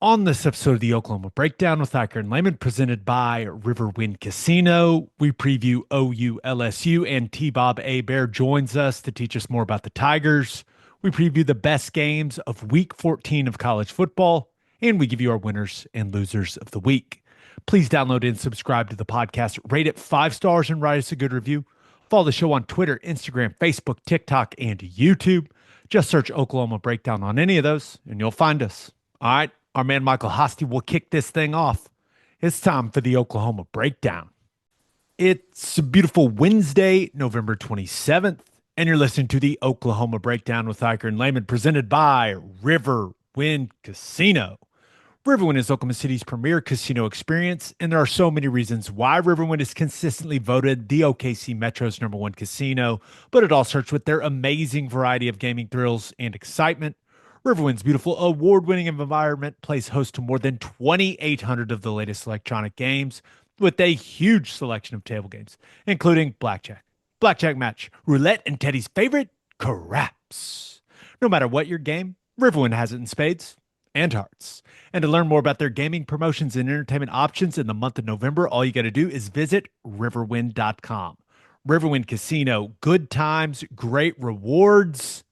On this episode of the Oklahoma Breakdown with Ikard and Lehman, presented by Riverwind Casino, we preview OU-LSU, and T-Bob Hebert joins us to teach us more about the Tigers. We preview the best games of Week 14 of college football, and we give you our winners and losers of the week. Please download and subscribe to the podcast, rate it 5 stars, and write us a good review. Follow the show on Twitter, Instagram, Facebook, TikTok, and YouTube. Just search Oklahoma Breakdown on any of those, and you'll find us. All right. Our man Michael Hosty will kick this thing off. It's time for the Oklahoma Breakdown. It's a beautiful Wednesday, November 27th, and you're listening to the Oklahoma Breakdown with Ikard and Lehman, presented by Riverwind Casino. Riverwind is Oklahoma City's premier casino experience, and there are so many reasons why Riverwind is consistently voted the OKC Metro's #1 casino, but it all starts with their amazing variety of gaming thrills and excitement. Riverwind's beautiful award-winning environment plays host to more than 2,800 of the latest electronic games with a huge selection of table games, including blackjack match, roulette, and Teddy's favorite, craps. No matter what your game, Riverwind has it in spades and hearts. And to learn more about their gaming promotions and entertainment options in the month of November, all you got to do is visit riverwind.com. Riverwind Casino, good times, great rewards.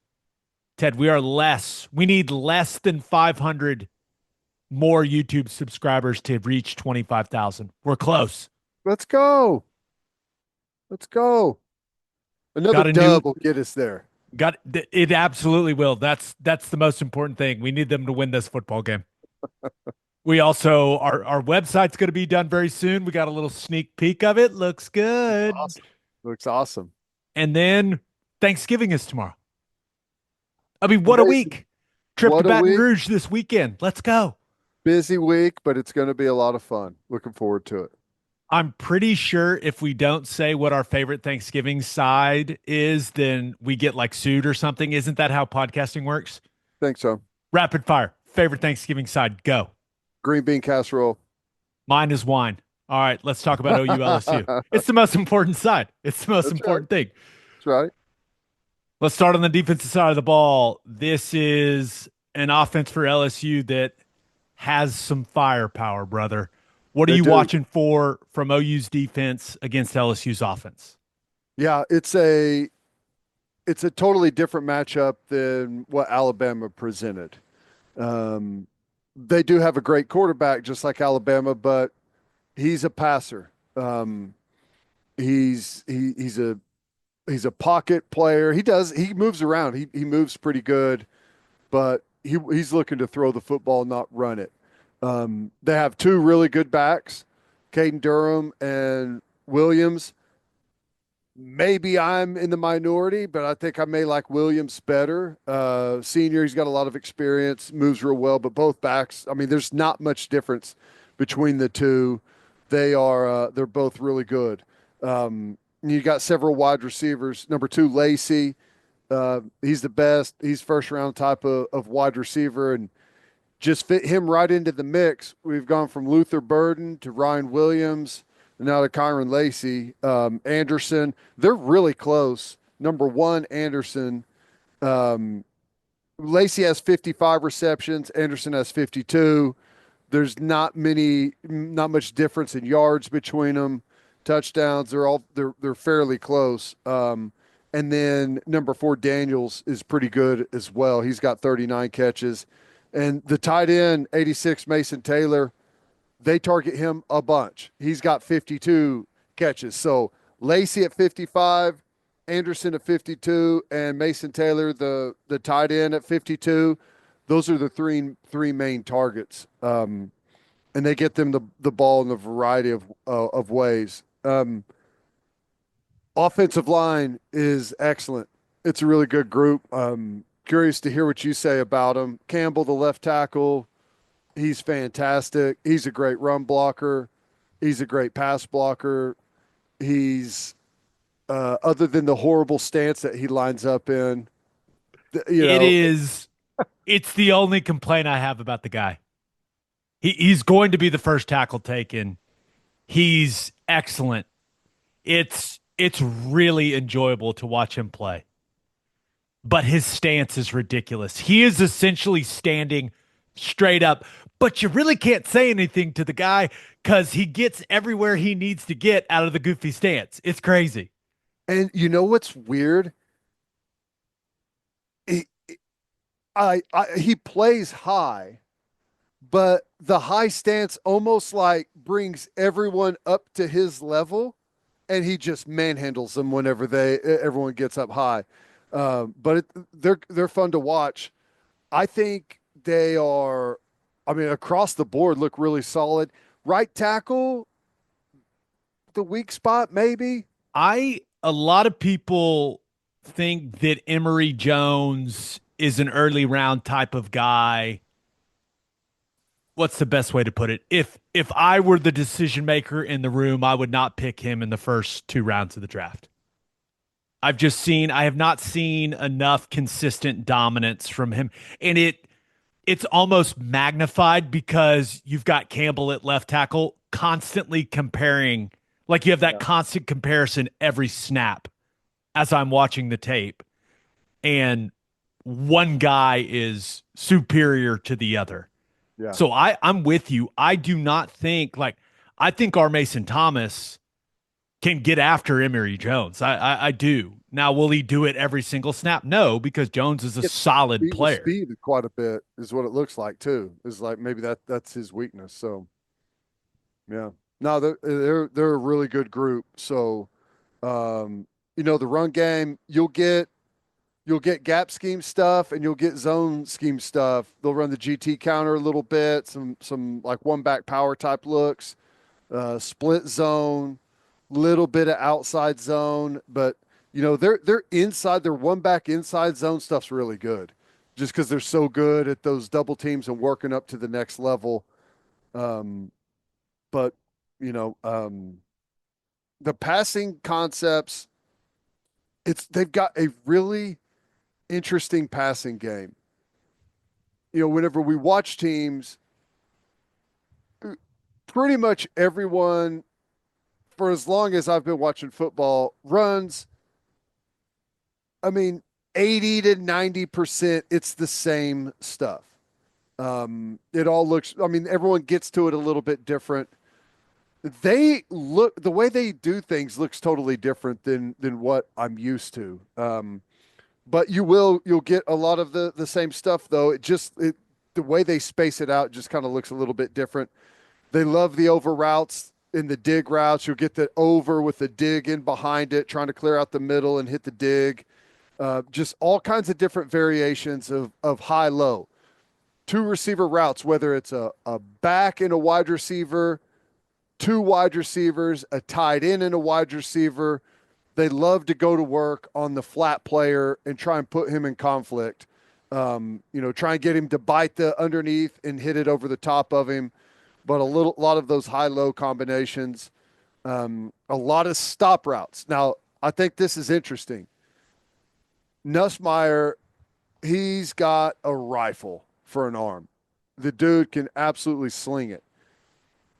Ted, we need less than 500 more YouTube subscribers to reach 25,000. We're close. Let's go. Let's go. Another dub will get us there. It absolutely will. That's the most important thing. We need them to win this football game. We also, our website's going to be done very soon. We got a little sneak peek of it. Looks good. Awesome. Looks awesome. And then Thanksgiving is tomorrow. I mean, what a week. Trip to Baton Rouge this weekend. Let's go. Busy week, but it's going to be a lot of fun. Looking forward to it. I'm pretty sure if we don't say what our favorite Thanksgiving side is, then we get like sued or something. Isn't that how podcasting works? Think so. Rapid fire. Favorite Thanksgiving side. Go. Green bean casserole. Mine is wine. All right, let's talk about OU-LSU. It's the most important side. It's the most important thing. That's right. Let's start on the defensive side of the ball. This is an offense for LSU that has some firepower, brother. What are you watching for from OU's defense against LSU's offense? Yeah, it's a totally different matchup than what Alabama presented. They do have a great quarterback, just like Alabama, but he's a passer. He's a pocket player. He moves around. He moves pretty good, but he's looking to throw the football, not run it. They have two really good backs, Caden Durham and Williams. Maybe I'm in the minority, but I think I may like Williams better. Senior, he's got a lot of experience, moves real well, but both backs, I mean, there's not much difference between the two. They're both really good. You got several wide receivers. Number 2, Lacey. He's the best. He's first round type of wide receiver, and just fit him right into the mix. We've gone from Luther Burden to Ryan Williams, and now to Kyron Lacey. Anderson, they're really close. Number 1, Anderson. Lacey has 55 receptions. Anderson has 52. There's not much difference in yards between them. Touchdowns, they're fairly close. And then number 4, Daniels, is pretty good as well. He's got 39 catches. And the tight end, 86, Mason Taylor, they target him a bunch. He's got 52 catches. So Lacey at 55, Anderson at 52, and Mason Taylor, the tight end, at 52. Those are the three main targets. And they get them the ball in a variety of ways. Offensive line is excellent. It's a really good group. Curious to hear what you say about him. Campbell, the left tackle, he's fantastic. He's a great run blocker. He's a great pass blocker. He's other than the horrible stance that he lines up in, it's the only complaint I have about the guy. He's going to be the first tackle taken. He's excellent. It's really enjoyable to watch him play. But his stance is ridiculous. He is essentially standing straight up. but you really can't say anything to the guy because he gets everywhere he needs to get out of the goofy stance. It's crazy. And you know what's weird? He, he plays high, but the high stance almost like brings everyone up to his level, and he just manhandles them whenever everyone gets up high. They're fun to watch. I think they are. I mean, across the board, look really solid. Right tackle, the weak spot, maybe. A lot of people think that Emory Jones is an early round type of guy. What's the best way to put it? If I were the decision maker in the room, I would not pick him in the first 2 rounds of the draft. I have not seen enough consistent dominance from him. And it's almost magnified because you've got Campbell at left tackle constantly comparing, like you have that Yeah, constant comparison every snap as I'm watching the tape. And one guy is superior to the other. yeah. So I'm with you. I do not think like I think our Mason Thomas can get after Emory Jones. I do. Now, will he do it every single snap? No, because Jones is a Gets solid beat with player. speed quite a bit is what it looks like too. Is like maybe that's his weakness. So yeah, no, they're a really good group. So the run game you'll get gap scheme stuff and you'll get zone scheme stuff. They'll run the GT counter a little bit, some like one back power type looks, split zone, little bit of outside zone, but they're inside their one back inside zone stuff's really good. Just because they're so good at those double teams and working up to the next level. Um, but you know, the passing concepts, they've got a really interesting passing game. Whenever we watch teams, pretty much everyone, for as long as I've been watching football, runs, I mean, 80 to 90%, it's the same stuff. It all looks, I mean, everyone gets to it a little bit different. The way they do things looks totally different than what I'm used to. But you'll get a lot of the same stuff though. The way they space it out just kind of looks a little bit different. They love the over routes in the dig routes. You'll get the over with the dig in behind it, trying to clear out the middle and hit the dig. Just all kinds of different variations of high low. Two receiver routes, whether it's a back and a wide receiver, two wide receivers, a tight end and a wide receiver. They love to go to work on the flat player and try and put him in conflict. Try and get him to bite the underneath and hit it over the top of him. But lot of those high-low combinations, a lot of stop routes. Now, I think this is interesting. Nussmeier, he's got a rifle for an arm. The dude can absolutely sling it.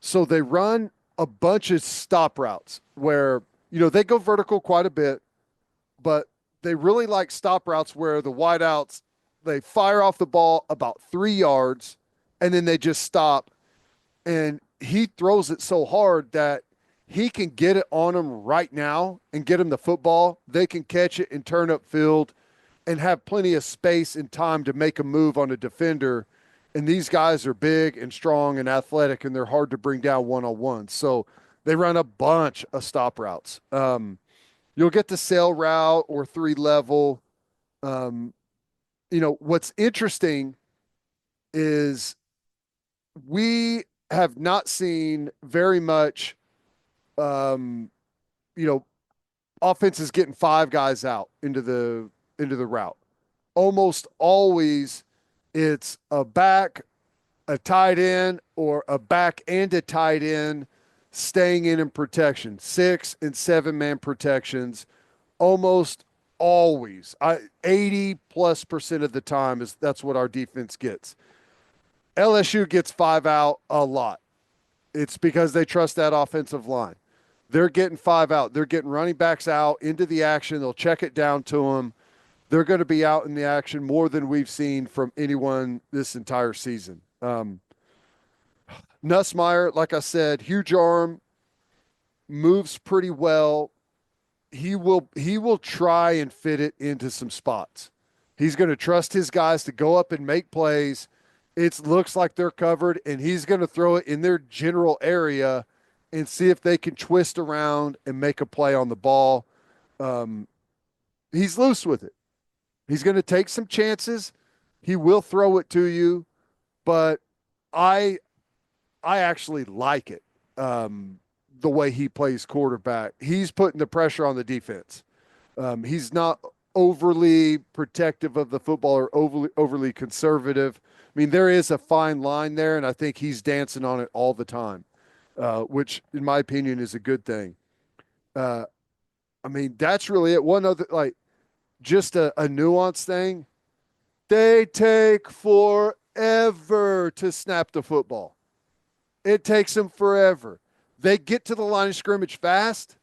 So they run a bunch of stop routes where, they go vertical quite a bit, but they really like stop routes where the wideouts, they fire off the ball about 3 yards and then they just stop. And he throws it so hard that he can get it on them right now and get them the football. They can catch it and turn up field and have plenty of space and time to make a move on a defender. And these guys are big and strong and athletic, and they're hard to bring down one-on-one. So they run a bunch of stop routes. You'll get the sail route or 3 level. What's interesting is we have not seen very much, um, you know, offenses getting 5 guys out into the route. Almost always it's a back, a tight end, or a back and a tight end staying in protection, 6 and 7 man protections, almost always. 80+% of the time that's what our defense gets. LSU gets 5 out a lot. It's because they trust that offensive line. They're getting 5 out. They're getting running backs out into the action. They'll check it down to them. They're going to be out in the action more than we've seen from anyone this entire season. Nussmeier, like I said, huge arm, moves pretty well. He will try and fit it into some spots. He's going to trust his guys to go up and make plays. It looks like they're covered, and he's going to throw it in their general area and see if they can twist around and make a play on the ball. Um, he's loose with it. He's going to take some chances. He will throw it to you, but I I actually like it. The way he plays quarterback, he's putting the pressure on the defense. He's not overly protective of the football or overly conservative. I mean, there is a fine line there, and I think he's dancing on it all the time, which, in my opinion, is a good thing. Uh, I mean, that's really it. One other, like, just a nuance thing. They take forever to snap the football. It takes them forever. They get to the line of scrimmage fast,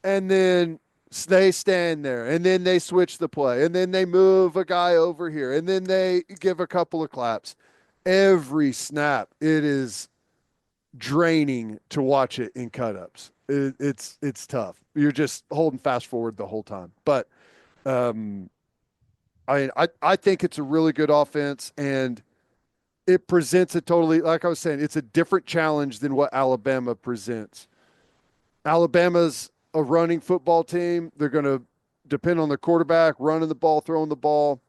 and then they stand there, and then they switch the play, and then they move a guy over here, and then they give a couple of claps. Every snap, it is draining to watch it in cut-ups. It's tough. You're just holding fast forward the whole time. But um, I think it's a really good offense, and it presents a totally, like I was saying, it's a different challenge than what Alabama presents. Alabama's a running football team. They're going to depend on their quarterback, running the ball, throwing the ball.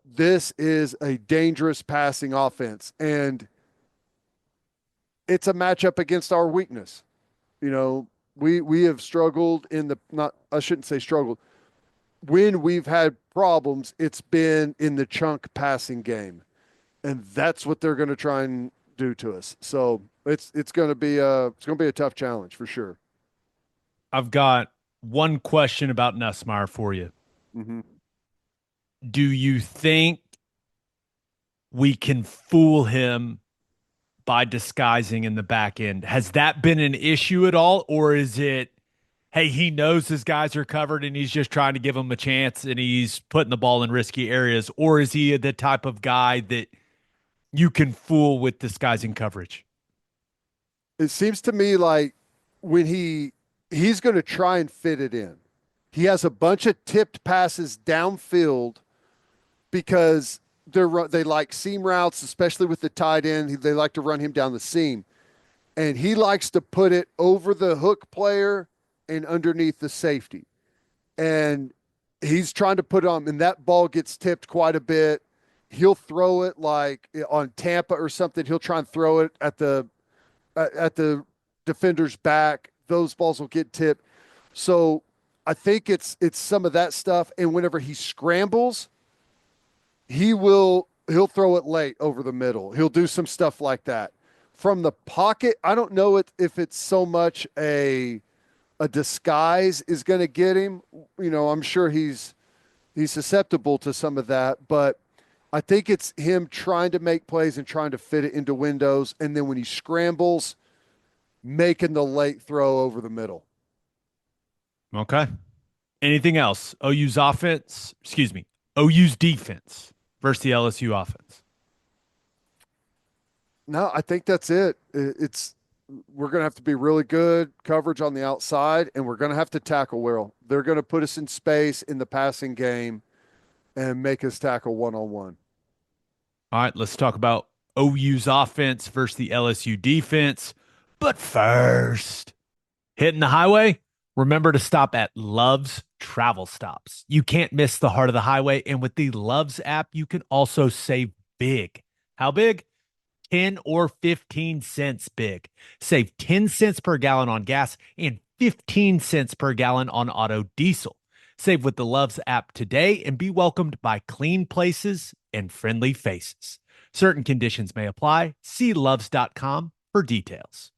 This is a dangerous passing offense, and it's a matchup against our weakness. You know, we have struggled in the not I shouldn't say struggled. When we've had problems, it's been in the chunk passing game, and that's what they're going to try and do to us. So it's going to be a tough challenge for sure. I've got one question about Nussmeier for you. Mm-hmm. Do you think we can fool him by disguising in the back end? Has that been an issue at all? Or is it, hey, he knows his guys are covered and he's just trying to give them a chance and he's putting the ball in risky areas? Or is he the type of guy that you can fool with disguising coverage? It seems to me like when he's going to try and fit it in. He has a bunch of tipped passes downfield because they like seam routes, especially with the tight end. They like to run him down the seam, and he likes to put it over the hook player and underneath the safety. And he's trying to put it on, and that ball gets tipped quite a bit. He'll throw it like on Tampa or something. He'll try and throw it at the defender's back. Those balls will get tipped. So I think it's some of that stuff. And whenever he scrambles, he'll throw it late over the middle. He'll do some stuff like that. From the pocket, I don't know if it's so much a disguise is going to get him. You know, I'm sure he's susceptible to some of that, but I think it's him trying to make plays and trying to fit it into windows, and then when he scrambles, making the late throw over the middle. Okay. Anything else? OU's defense versus the LSU offense. No, I think that's it. We're going to have to be really good coverage on the outside, and we're going to have to tackle well. They're going to put us in space in the passing game and make us tackle one-on-one. All right, let's talk about OU's offense versus the LSU defense. But first, hitting the highway, remember to stop at Love's Travel Stops. You can't miss the heart of the highway. And with the Love's app, you can also save big. How big? 10 or 15 cents big. Save 10 cents per gallon on gas and 15 cents per gallon on auto diesel. Save with the Love's app today and be welcomed by clean places and friendly faces. Certain conditions may apply. See loves.com for details.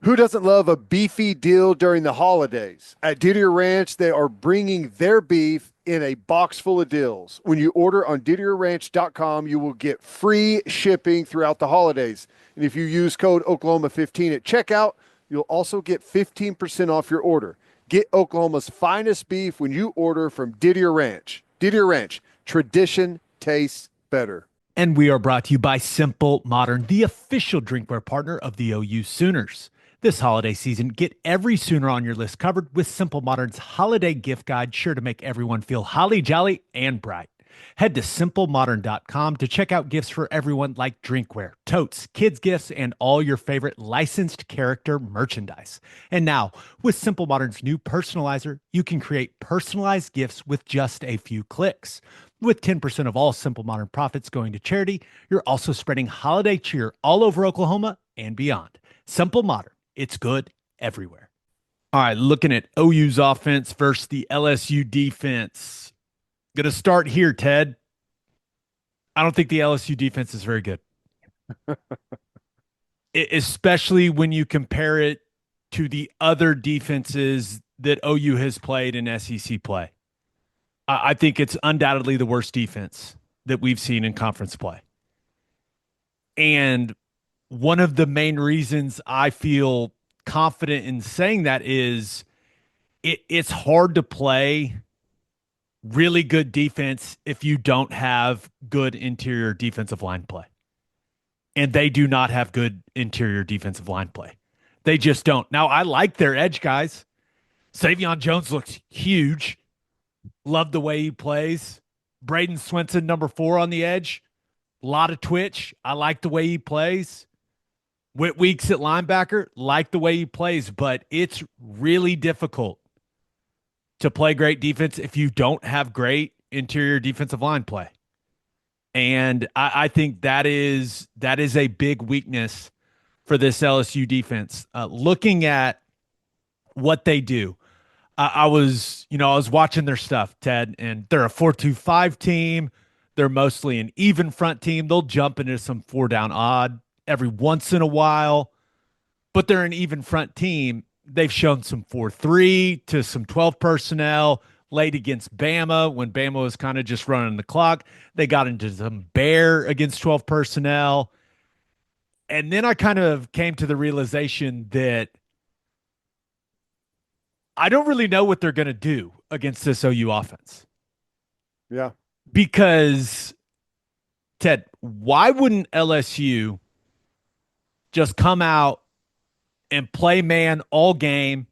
Who doesn't love a beefy deal during the holidays? At Didier Ranch, they are bringing their beef in a box full of deals. When you order on DidierRanch.com, you will get free shipping throughout the holidays. And if you use code Oklahoma15 at checkout, you'll also get 15% off your order. Get Oklahoma's finest beef when you order from Didier Ranch. Didier Ranch, tradition tastes better. And we are brought to you by Simple Modern, the official drinkware partner of the OU Sooners. This holiday season, get every Sooner on your list covered with Simple Modern's holiday gift guide, sure to make everyone feel holly jolly and bright. Head to simplemodern.com to check out gifts for everyone like drinkware, totes, kids' gifts, and all your favorite licensed character merchandise. And now, with Simple Modern's new personalizer, you can create personalized gifts with just a few clicks. With 10% of all Simple Modern profits going to charity, you're also spreading holiday cheer all over Oklahoma and beyond. Simple Modern, it's good everywhere. All right, looking at OU's offense versus the LSU defense. Going to start here, Ted. I don't think the LSU defense is very good, especially when you compare it to the other defenses that OU has played in SEC play. I think it's undoubtedly the worst defense that we've seen in conference play. And one of the main reasons I feel confident in saying that is it's hard to play really good defense if you don't have good interior defensive line play. And they do not have good interior defensive line play. They just don't. Now, I like their edge guys. Savion Jones looks huge. Love the way he plays. Braden Swenson, number 4 on the edge. A lot of twitch. I like the way he plays. Whit Weeks at linebacker, like the way he plays, but it's really difficult to play great defense if you don't have great interior defensive line play. And I think that is a big weakness for this LSU defense. Looking at what they do, I was watching their stuff, Ted, and they're a 4-2-5 team. They're mostly an even front team. They'll jump into some 4-down odd every once in a while, but they're an even front team. They've shown some 4-3 to some 12 personnel late against Bama when Bama was kind of just running the clock. They got into some bear against 12 personnel. And then I kind of came to the realization that I don't really know what they're going to do against this OU offense. Yeah. Because, Ted, why wouldn't LSU just come out and play man all game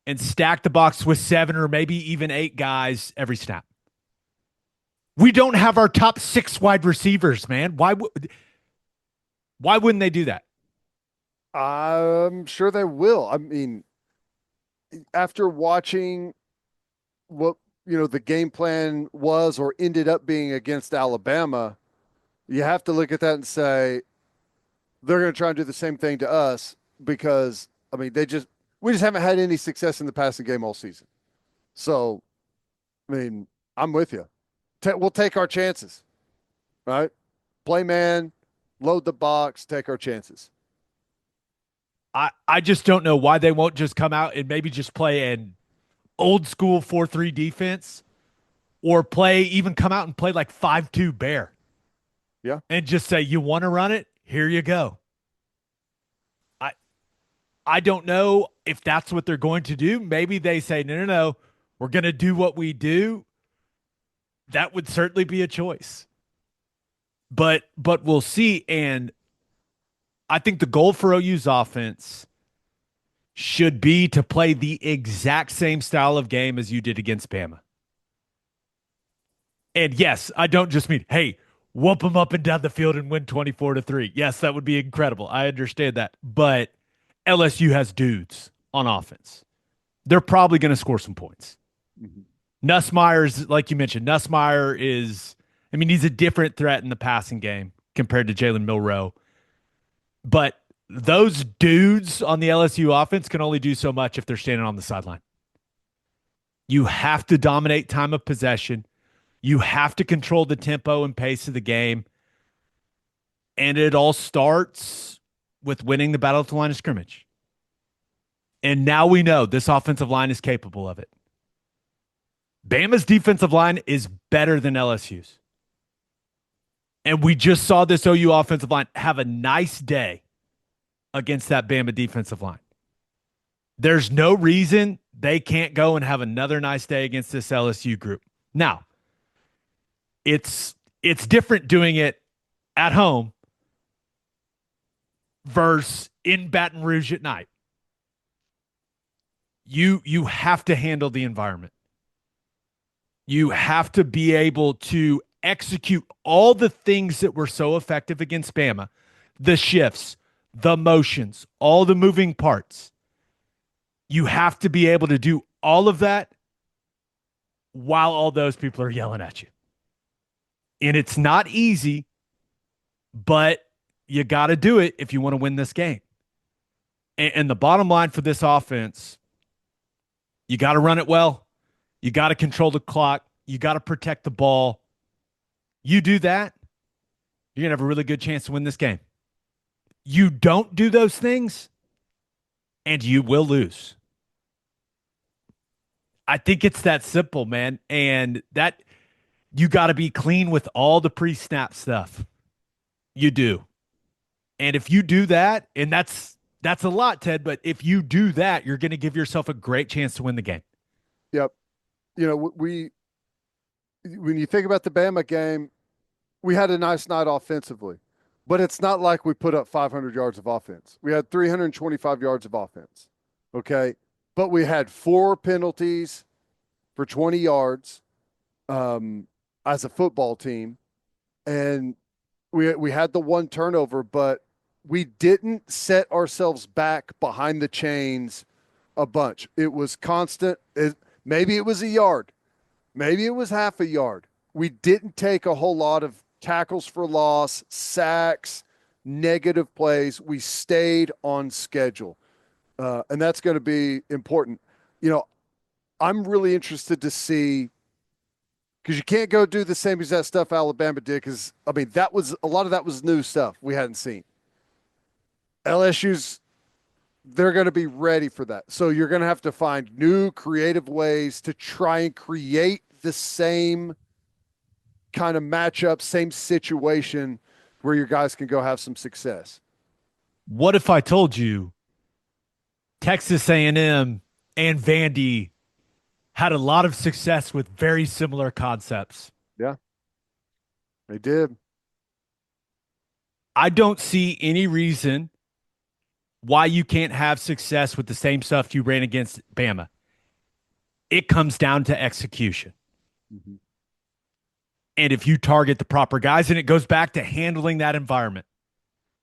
and stack the box with 7 or maybe even 8 guys every snap? We don't have our top 6 wide receivers, man. Why wouldn't they do that? I'm sure they will. I mean, after watching what the game plan was or ended up being against Alabama, you have to look at that and say they're going to try and do the same thing to us because I mean we just haven't had any success in the passing game all season. So, I mean, I'm with you. We'll take our chances, right? Play man, load the box, take our chances. I just don't know why they won't just come out and maybe just play an old school 4-3 defense or come out and play like 5-2 bear. Yeah. And just say, you want to run it? Here you go. I don't know if that's what they're going to do. Maybe they say, no. We're going to do what we do. That would certainly be a choice. But we'll see. And I think the goal for OU's offense should be to play the exact same style of game as you did against Bama. And yes, I don't just mean, hey, whoop them up and down the field and win 24-3. Yes, that would be incredible. I understand that. But LSU has dudes on offense. They're probably going to score some points. Mm-hmm. Nussmeier's, like you mentioned, Nussmeier he's a different threat in the passing game compared to Jalen Milroe. But those dudes on the LSU offense can only do so much if they're standing on the sideline. You have to dominate time of possession. You have to control the tempo and pace of the game. And it all starts with winning the battle at the line of scrimmage. And now we know this offensive line is capable of it. Bama's defensive line is better than LSU's. And we just saw this OU offensive line have a nice day against that Bama defensive line. There's no reason they can't go and have another nice day against this LSU group. Now, it's It's different doing it at home versus in Baton Rouge at night. You have to handle the environment. You have to be able to execute all the things that were so effective against Bama, the shifts, the motions, all the moving parts. You have to be able to do all of that while all those people are yelling at you. And it's not easy, but you got to do it if you want to win this game. And the bottom line for this offense, you got to run it well. You got to control the clock. You got to protect the ball. You do that, you're going to have a really good chance to win this game. You don't do those things, and you will lose. I think it's that simple, man. And that you got to be clean with all the pre-snap stuff. You do. And if you do that, and that's a lot, Ted, but if you do that, you're going to give yourself a great chance to win the game. Yep. You know, when you think about the Bama game, we had a nice night offensively, but it's not like we put up 500 yards of offense. We had 325 yards of offense. Okay. But we had 4 penalties for 20 yards as a football team. And we had the 1 turnover, but we didn't set ourselves back behind the chains a bunch. It was constant. Maybe it was a yard. Maybe it was half a yard. We didn't take a whole lot of tackles for loss, sacks, negative plays. We stayed on schedule. And that's going to be important. You know, I'm really interested to see, because you can't go do the same exact stuff Alabama did, because, I mean, a lot of that was new stuff we hadn't seen. LSU's, they're going to be ready for that. So you're going to have to find new creative ways to try and create the same kind of matchup, same situation where your guys can go have some success. What if I told you Texas A&M and Vandy had a lot of success with very similar concepts? Yeah, they did. I don't see any reason why you can't have success with the same stuff you ran against Bama. It comes down to execution. Mm-hmm. And if you target the proper guys, and it goes back to handling that environment,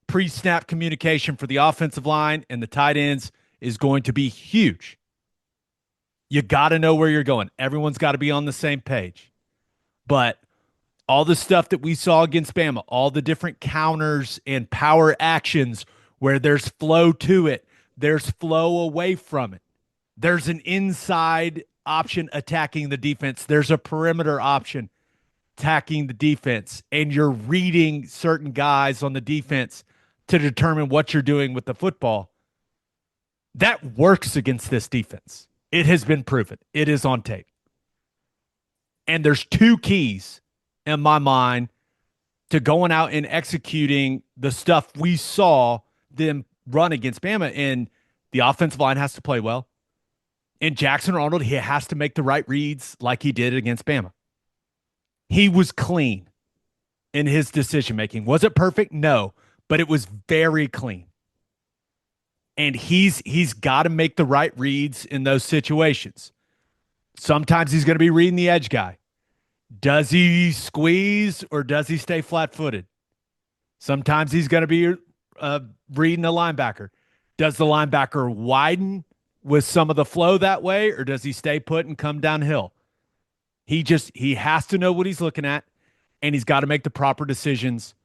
pre-snap communication for the offensive line and the tight ends is going to be huge. You got to know where you're going. Everyone's got to be on the same page. But all the stuff that we saw against Bama, all the different counters and power actions where there's flow to it, there's flow away from it. There's an inside option attacking the defense. There's a perimeter option attacking the defense. And you're reading certain guys on the defense to determine what you're doing with the football. That works against this defense. It has been proven. It is on tape. And there's 2 keys in my mind to going out and executing the stuff we saw them run against Bama. And the offensive line has to play well. And Jackson Arnold, he has to make the right reads like he did against Bama. He was clean in his decision making. Was it perfect? No, but it was very clean. And he's got to make the right reads in those situations. Sometimes he's going to be reading the edge guy. Does he squeeze or does he stay flat-footed? Sometimes he's going to be reading the linebacker. Does the linebacker widen with some of the flow that way, or does he stay put and come downhill? He has to know what he's looking at, and he's got to make the proper decisions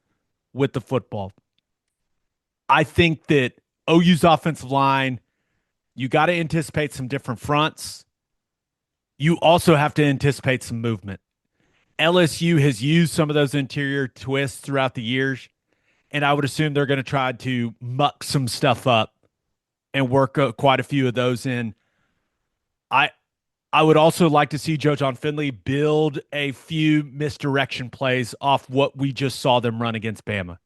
with the football. I think that OU's offensive line, you got to anticipate some different fronts. You also have to anticipate some movement. LSU has used some of those interior twists throughout the years, and I would assume they're going to try to muck some stuff up and work quite a few of those in. I would also like to see Joe John Finley build a few misdirection plays off what we just saw them run against Bama.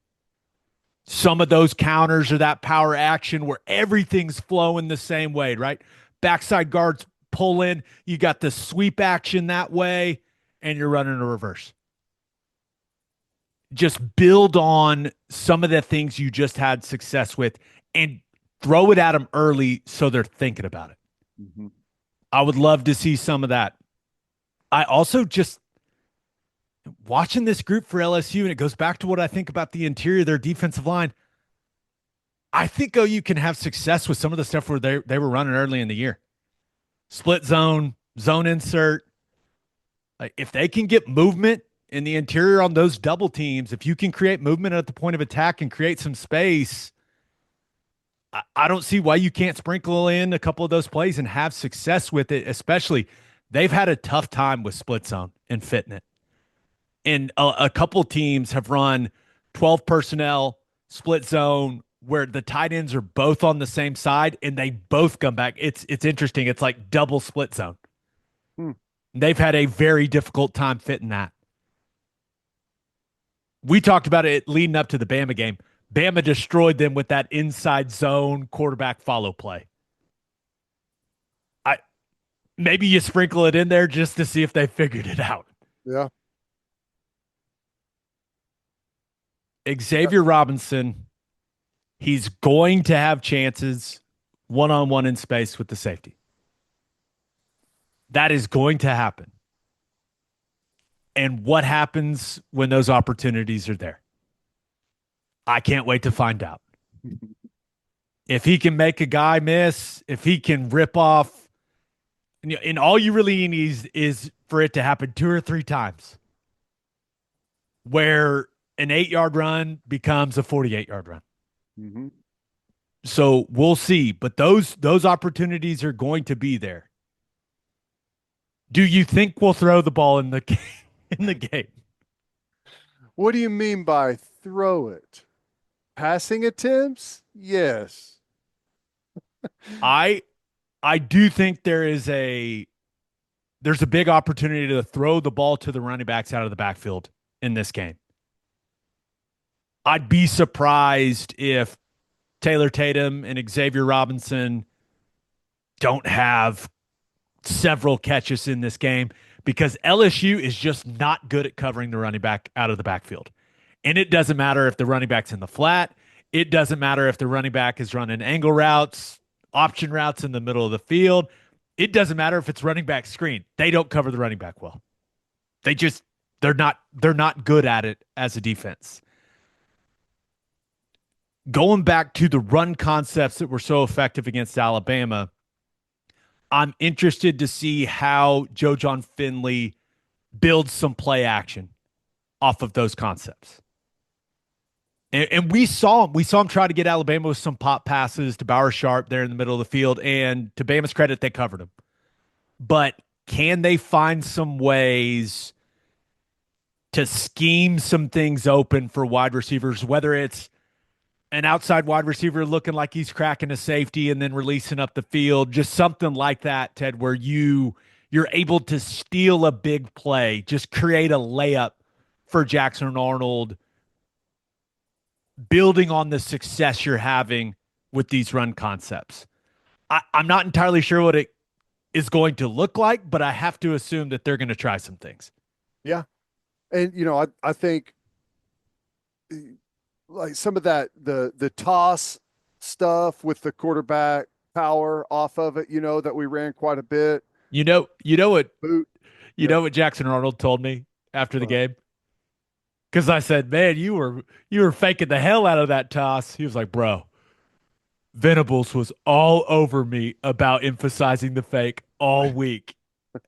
Some of those counters or that power action where everything's flowing the same way, right? Backside guards pull in, you got the sweep action that way, and you're running a reverse. just build on some of the things you just had success with and throw it at them early so they're thinking about it. Mhm. I would love to see some of that. I also just watching this group for LSU, and it goes back to what I think about the interior of their defensive line. I think OU can have success with some of the stuff where they were running early in the year. Split zone, zone insert. Like if they can get movement in the interior on those double teams, if you can create movement at the point of attack and create some space, I don't see why you can't sprinkle in a couple of those plays and have success with it, especially they've had a tough time with split zone and fitting it. And a couple teams have run 12 personnel split zone where the tight ends are both on the same side and they both come back. It's interesting. It's like double split zone. Hmm. They've had a very difficult time fitting that. We talked about it leading up to the Bama game. Bama destroyed them with that inside zone quarterback follow play. I maybe you sprinkle it in there just to see if they figured it out. Yeah. Xavier Robinson, he's going to have chances one-on-one in space with the safety. That is going to happen. And what happens when those opportunities are there? I can't wait to find out. If he can make a guy miss, if he can rip off, and all you really need is for it to happen 2 or 3 times where an 8-yard run becomes a 48-yard run. Mm-hmm. So we'll see, but those opportunities are going to be there. Do you think we'll throw the ball in the in the game? What do you mean by throw it? Passing attempts? Yes. I I do think there's a big opportunity to throw the ball to the running backs out of the backfield in this game. I'd be surprised if Taylor Tatum and Xavier Robinson don't have several catches in this game because LSU is just not good at covering the running back out of the backfield. And it doesn't matter if the running back's in the flat. It doesn't matter if the running back is running angle routes, option routes in the middle of the field. It doesn't matter if it's running back screen. They don't cover the running back well. They just they're not good at it as a defense. Going back to the run concepts that were so effective against Alabama, I'm interested to see how Joe John Finley builds some play action off of those concepts. And we saw him try to get Alabama with some pop passes to Bauer Sharp there in the middle of the field. And to Bama's credit, they covered him. But can they find some ways to scheme some things open for wide receivers, whether it's an outside wide receiver looking like he's cracking a safety and then releasing up the field, just something like that, Ted, where you're able to steal a big play, just create a layup for Jackson Arnold, building on the success you're having with these run concepts. I'm not entirely sure what it is going to look like, but I have to assume that they're going to try some things. Yeah. And I think like some of that the toss stuff with the quarterback power off of it, that we ran quite a bit. You Yeah. know what Jackson Arnold told me after the Well, game? Because I said, "Man, you were faking the hell out of that toss." He was like, "Bro, Venables was all over me about emphasizing the fake all week."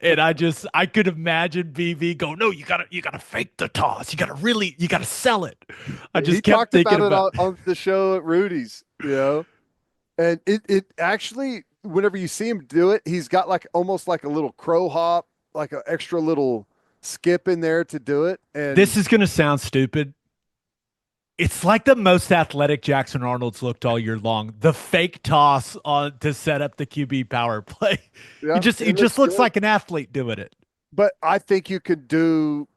And I could imagine BV go, "No, you gotta fake the toss. You gotta sell it." I he just kept talked thinking about it about on the show at Rudy's. And it actually, whenever you see him do it, he's got like almost like a little crow hop, like an extra little skip in there to do it. And this is gonna sound stupid. It's like the most athletic Jackson Arnold's looked all year long. The fake toss on to set up the QB power play. He yeah, just he it looks just looks good. like an athlete doing it. But I think you could do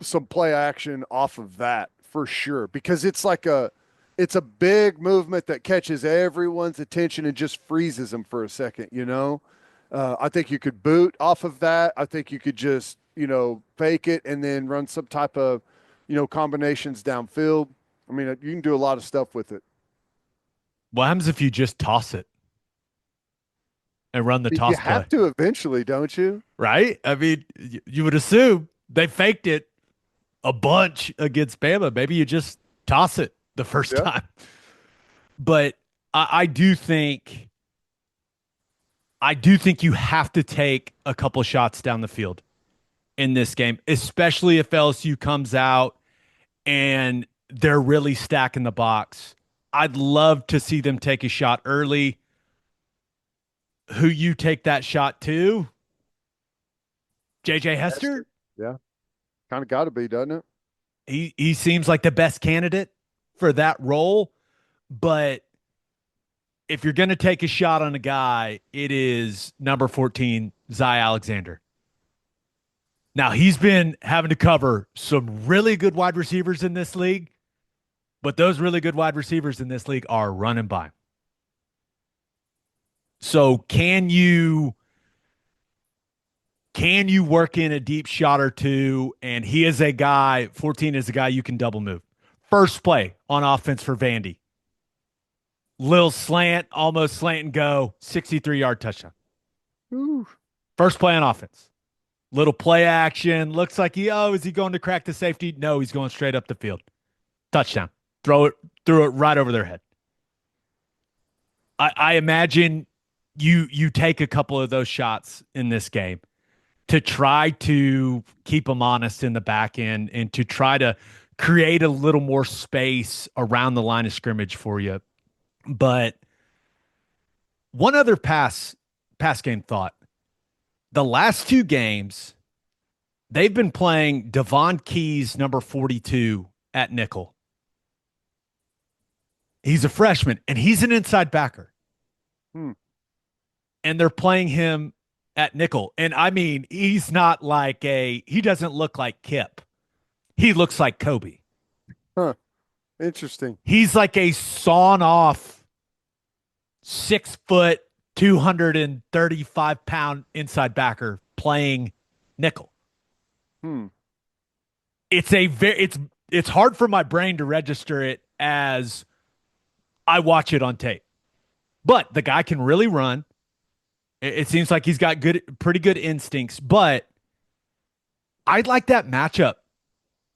some play action off of that for sure because it's a big movement that catches everyone's attention and just freezes them for a second. I think you could boot off of that. I think you could just fake it and then run some type of combinations downfield. I mean, you can do a lot of stuff with it. What happens if you just toss it and run the You toss have play? to eventually, don't you? Right? I mean, you would assume they faked it a bunch against Bama. Maybe you just toss it the first Yeah. time. But I do think you have to take a couple shots down the field in this game, especially if LSU comes out and they're really stacking the box. I'd love to see them take a shot early. Who you take that shot to? JJ Esther. Hester? Yeah. Kind of got to be, doesn't it? He seems like the best candidate for that role, but if you're going to take a shot on a guy, it is number 14, Zy Alexander. Now, he's been having to cover some really good wide receivers in this league, but those really good wide receivers in this league are running by him. So, can you work in a deep shot or two? And he is a guy, 14 is a guy you can double move. First play on offense for Vandy. Lil slant, almost slant and go, 63-yard touchdown. Ooh. First play on offense. Little play action. Looks like is he going to crack the safety? No, he's going straight up the field. Touchdown. Threw it right over their head. I imagine you take a couple of those shots in this game to try to keep them honest in the back end and to try to create a little more space around the line of scrimmage for you. But one other pass game thought. The last two games, they've been playing Devon Keys, number 42, at nickel. He's a freshman, and he's an inside backer. Hmm. And they're playing him at nickel. And I mean, he's not like he doesn't look like Kip. He looks like Kobe. Huh. Interesting. He's like a sawn off 6 foot, 235-pound inside backer playing nickel. Hmm. It's hard for my brain to register it as I watch it on tape. But the guy can really run. It seems like he's got pretty good instincts, but I like that matchup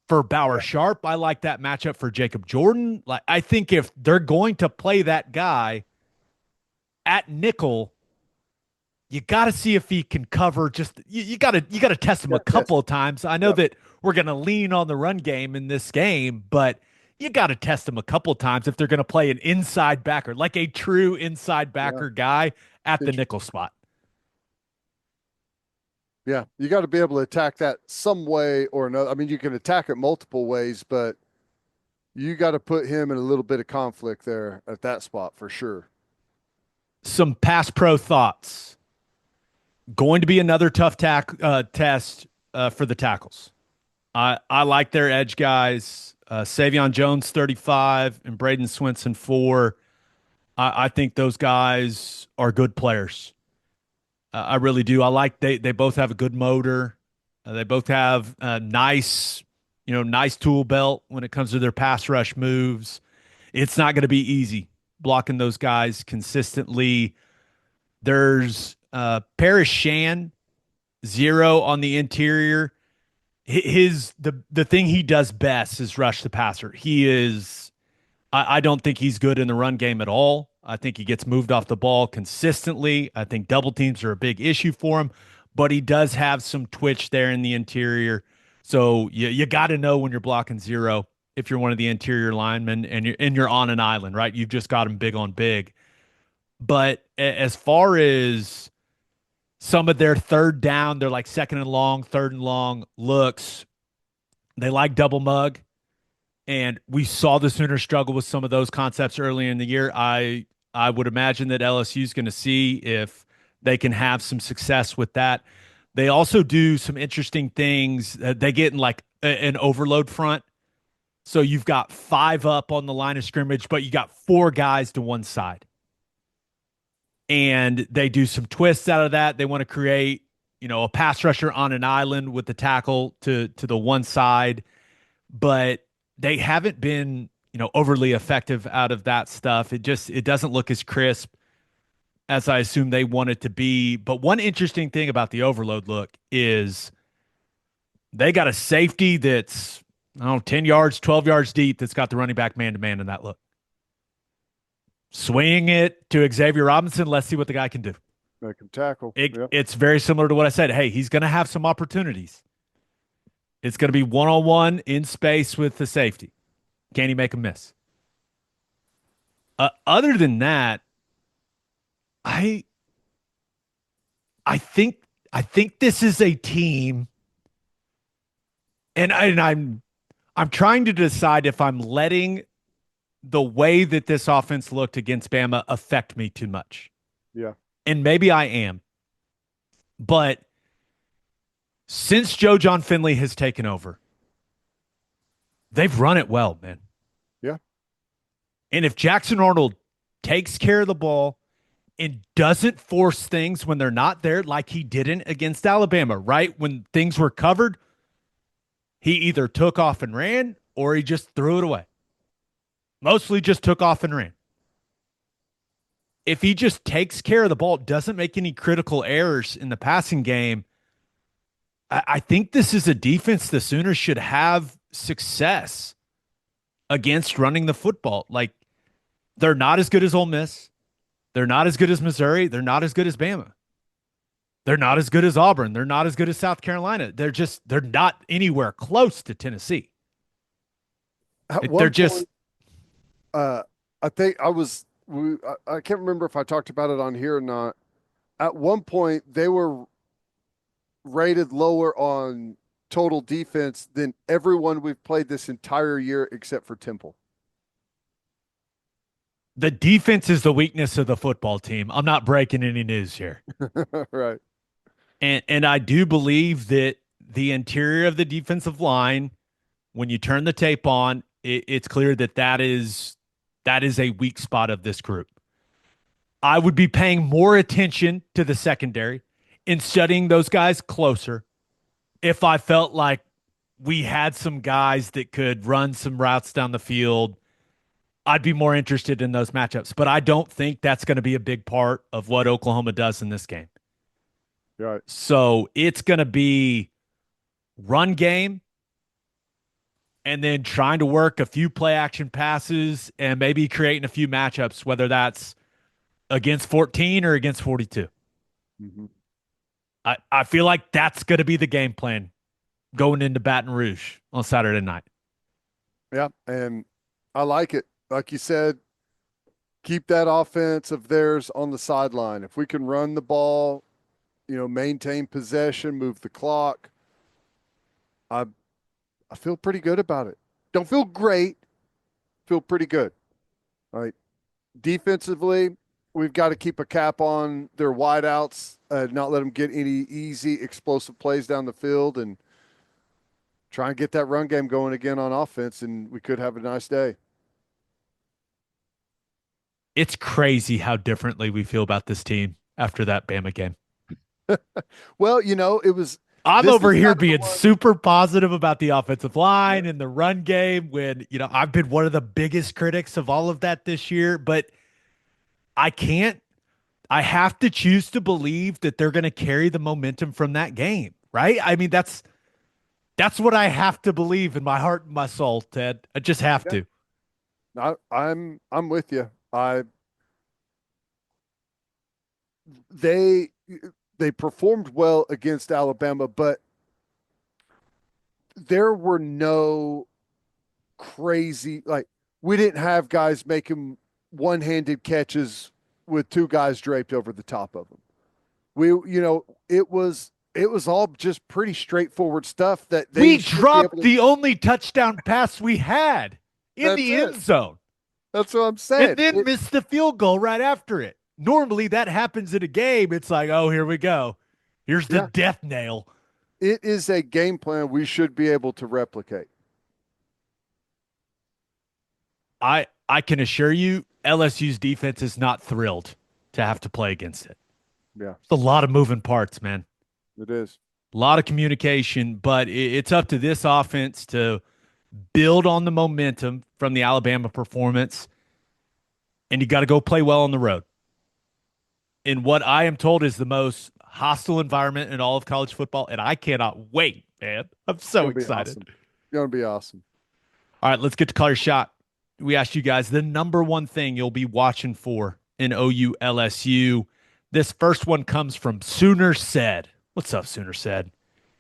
for Bauer Sharp. I like that matchup for Jacob Jordan. Like, I think if they're going to play that guy at nickel, you got to see if he can cover. Just you got to test him a couple of times. I know that we're going to lean on the run game in this game, but you got to test him a couple of times if they're going to play an inside backer, like a true inside backer guy at the nickel spot. Yeah, you got to be able to attack that some way or another. I mean, you can attack it multiple ways, but you got to put him in a little bit of conflict there at that spot for sure. Some pass pro thoughts. Going to be another tough test for the tackles. I like their edge guys. Savion Jones, 35, and Braden Swinson, 4. I think those guys are good players. I really do. I like they both have a good motor. They both have a nice tool belt when it comes to their pass rush moves. It's not going to be easy blocking those guys consistently. There's Paris Shan, 0 on the interior. The thing he does best is rush the passer. He is I don't think he's good in the run game at all. I think he gets moved off the ball consistently. I think double teams are a big issue for him, but he does have some twitch there in the interior. So you got to know when you're blocking 0 if you're one of the interior linemen and you're on an island, right? You've just got him big on big. But as far as some of their third down, they're like second and long, third and long looks. They like double mug. And we saw the Sooners struggle with some of those concepts early in the year. I would imagine that LSU is going to see if they can have some success with that. They also do some interesting things. They get in like an overload front. So you've got 5 up on the line of scrimmage, but you got 4 guys to one side. And they do some twists out of that. They want to create, a pass rusher on an island with the tackle to the one side. but they haven't been, overly effective out of that stuff. It doesn't look as crisp as I assume they want it to be. But one interesting thing about the overload look is they got a safety that's, I don't know, 10 yards, 12 yards deep that's got the running back man to man in that look. Swing it to Xavier Robinson. Let's see what the guy can do. Make him tackle. Yeah. It's very similar to what I said. Hey, he's going to have some opportunities. It's going to be one-on-one in space with the safety. Can he make a miss? Other than that, I I think I think this is a team, and I'm trying to decide if I'm letting the way that this offense looked against Bama affect me too much. Yeah. And maybe I am. But since Joe John Finley has taken over, they've run it well, man. Yeah. And if Jackson Arnold takes care of the ball and doesn't force things when they're not there, like he didn't against Alabama, right? When things were covered, he either took off and ran or he just threw it away. Mostly just took off and ran. If he just takes care of the ball, doesn't make any critical errors in the passing game, I think this is a defense the Sooners should have success against running the football. Like, they're not as good as Ole Miss. They're not as good as Missouri. They're not as good as Bama. They're not as good as Auburn. They're not as good as South Carolina. They're not anywhere close to Tennessee. They're just. I think I can't remember if I talked about it on here or not. At one point, they were rated lower on total defense than everyone we've played this entire year except for Temple. The defense is the weakness of the football team. I'm not breaking any news here. Right. And I do believe that the interior of the defensive line, when you turn the tape on, it's clear that is a weak spot of this group. I would be paying more attention to the secondary and studying those guys closer if I felt like we had some guys that could run some routes down the field. I'd be more interested in those matchups, but I don't think that's going to be a big part of what Oklahoma does in this game. Right. So it's going to be run game and then trying to work a few play action passes and maybe creating a few matchups, whether that's against 14 or against 42. Mm-hmm. I feel like that's going to be the game plan going into Baton Rouge on Saturday night. Yeah, and I like it. Like you said, keep that offense of theirs on the sideline. If we can run the ball, maintain possession, move the clock, I feel pretty good about it. Don't feel great, feel pretty good. All right. Defensively, we've got to keep a cap on their wideouts, not let them get any easy, explosive plays down the field, and try and get that run game going again on offense, and we could have a nice day. It's crazy how differently we feel about this team after that Bama game. Well, it was. I'm over here being super positive about the offensive line and the run game when, I've been one of the biggest critics of all of that this year, but I have to choose to believe that they're going to carry the momentum from that game, right? I mean, that's what I have to believe in my heart and my soul, Ted. I just have to. I'm with you. They performed well against Alabama, but there were no crazy, like, we didn't have guys making one-handed catches with two guys draped over the top of them. It was all just pretty straightforward stuff that we dropped the only touchdown pass we had in the end zone. That's what I'm saying. And then missed the field goal right after it. Normally that happens in a game. It's like, oh, here we go. Here's the death nail. It is a game plan we should be able to replicate. I can assure you LSU's defense is not thrilled to have to play against it. Yeah. It's a lot of moving parts, man. It is. A lot of communication, but it's up to this offense to build on the momentum from the Alabama performance, and you got to go play well on the road in what I am told is the most hostile environment in all of college football. And I cannot wait, man. I'm so Gonna be excited. awesome. Gonna be awesome. All right, let's get to call your shot. We asked you guys the number one thing you'll be watching for in OU LSU. This first one comes from Sooner Said. What's up, Sooner Said?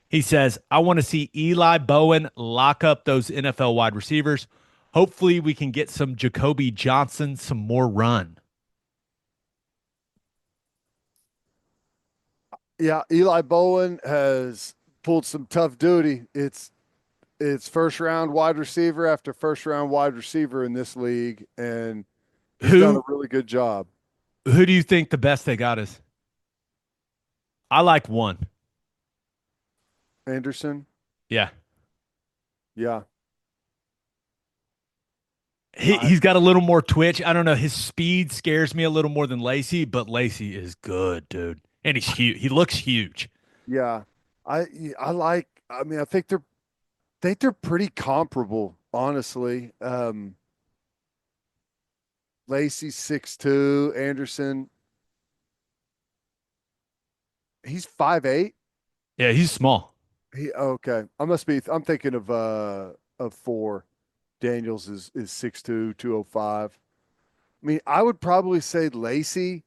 He says, I want to see Eli Bowen lock up those NFL wide receivers. Hopefully, we can get some Jacoby Johnson some more run. Yeah, Eli Bowen has pulled some tough duty. It's first round wide receiver after first round wide receiver in this league, and he's done a Who really good job. who do you think the best they got is? I like one. Anderson, Yeah. yeah. He's got a little more twitch. I don't know. His speed scares me a little more than Lacey, but Lacey is good, dude. And he's huge. He looks huge. Yeah. I I like I mean I think they're pretty comparable, honestly. Lacey 6'2", Anderson, he's 5'8". Yeah, he's small. Okay. I'm thinking of 4. Daniels is 6'2", 205. I mean, I would probably say Lacey,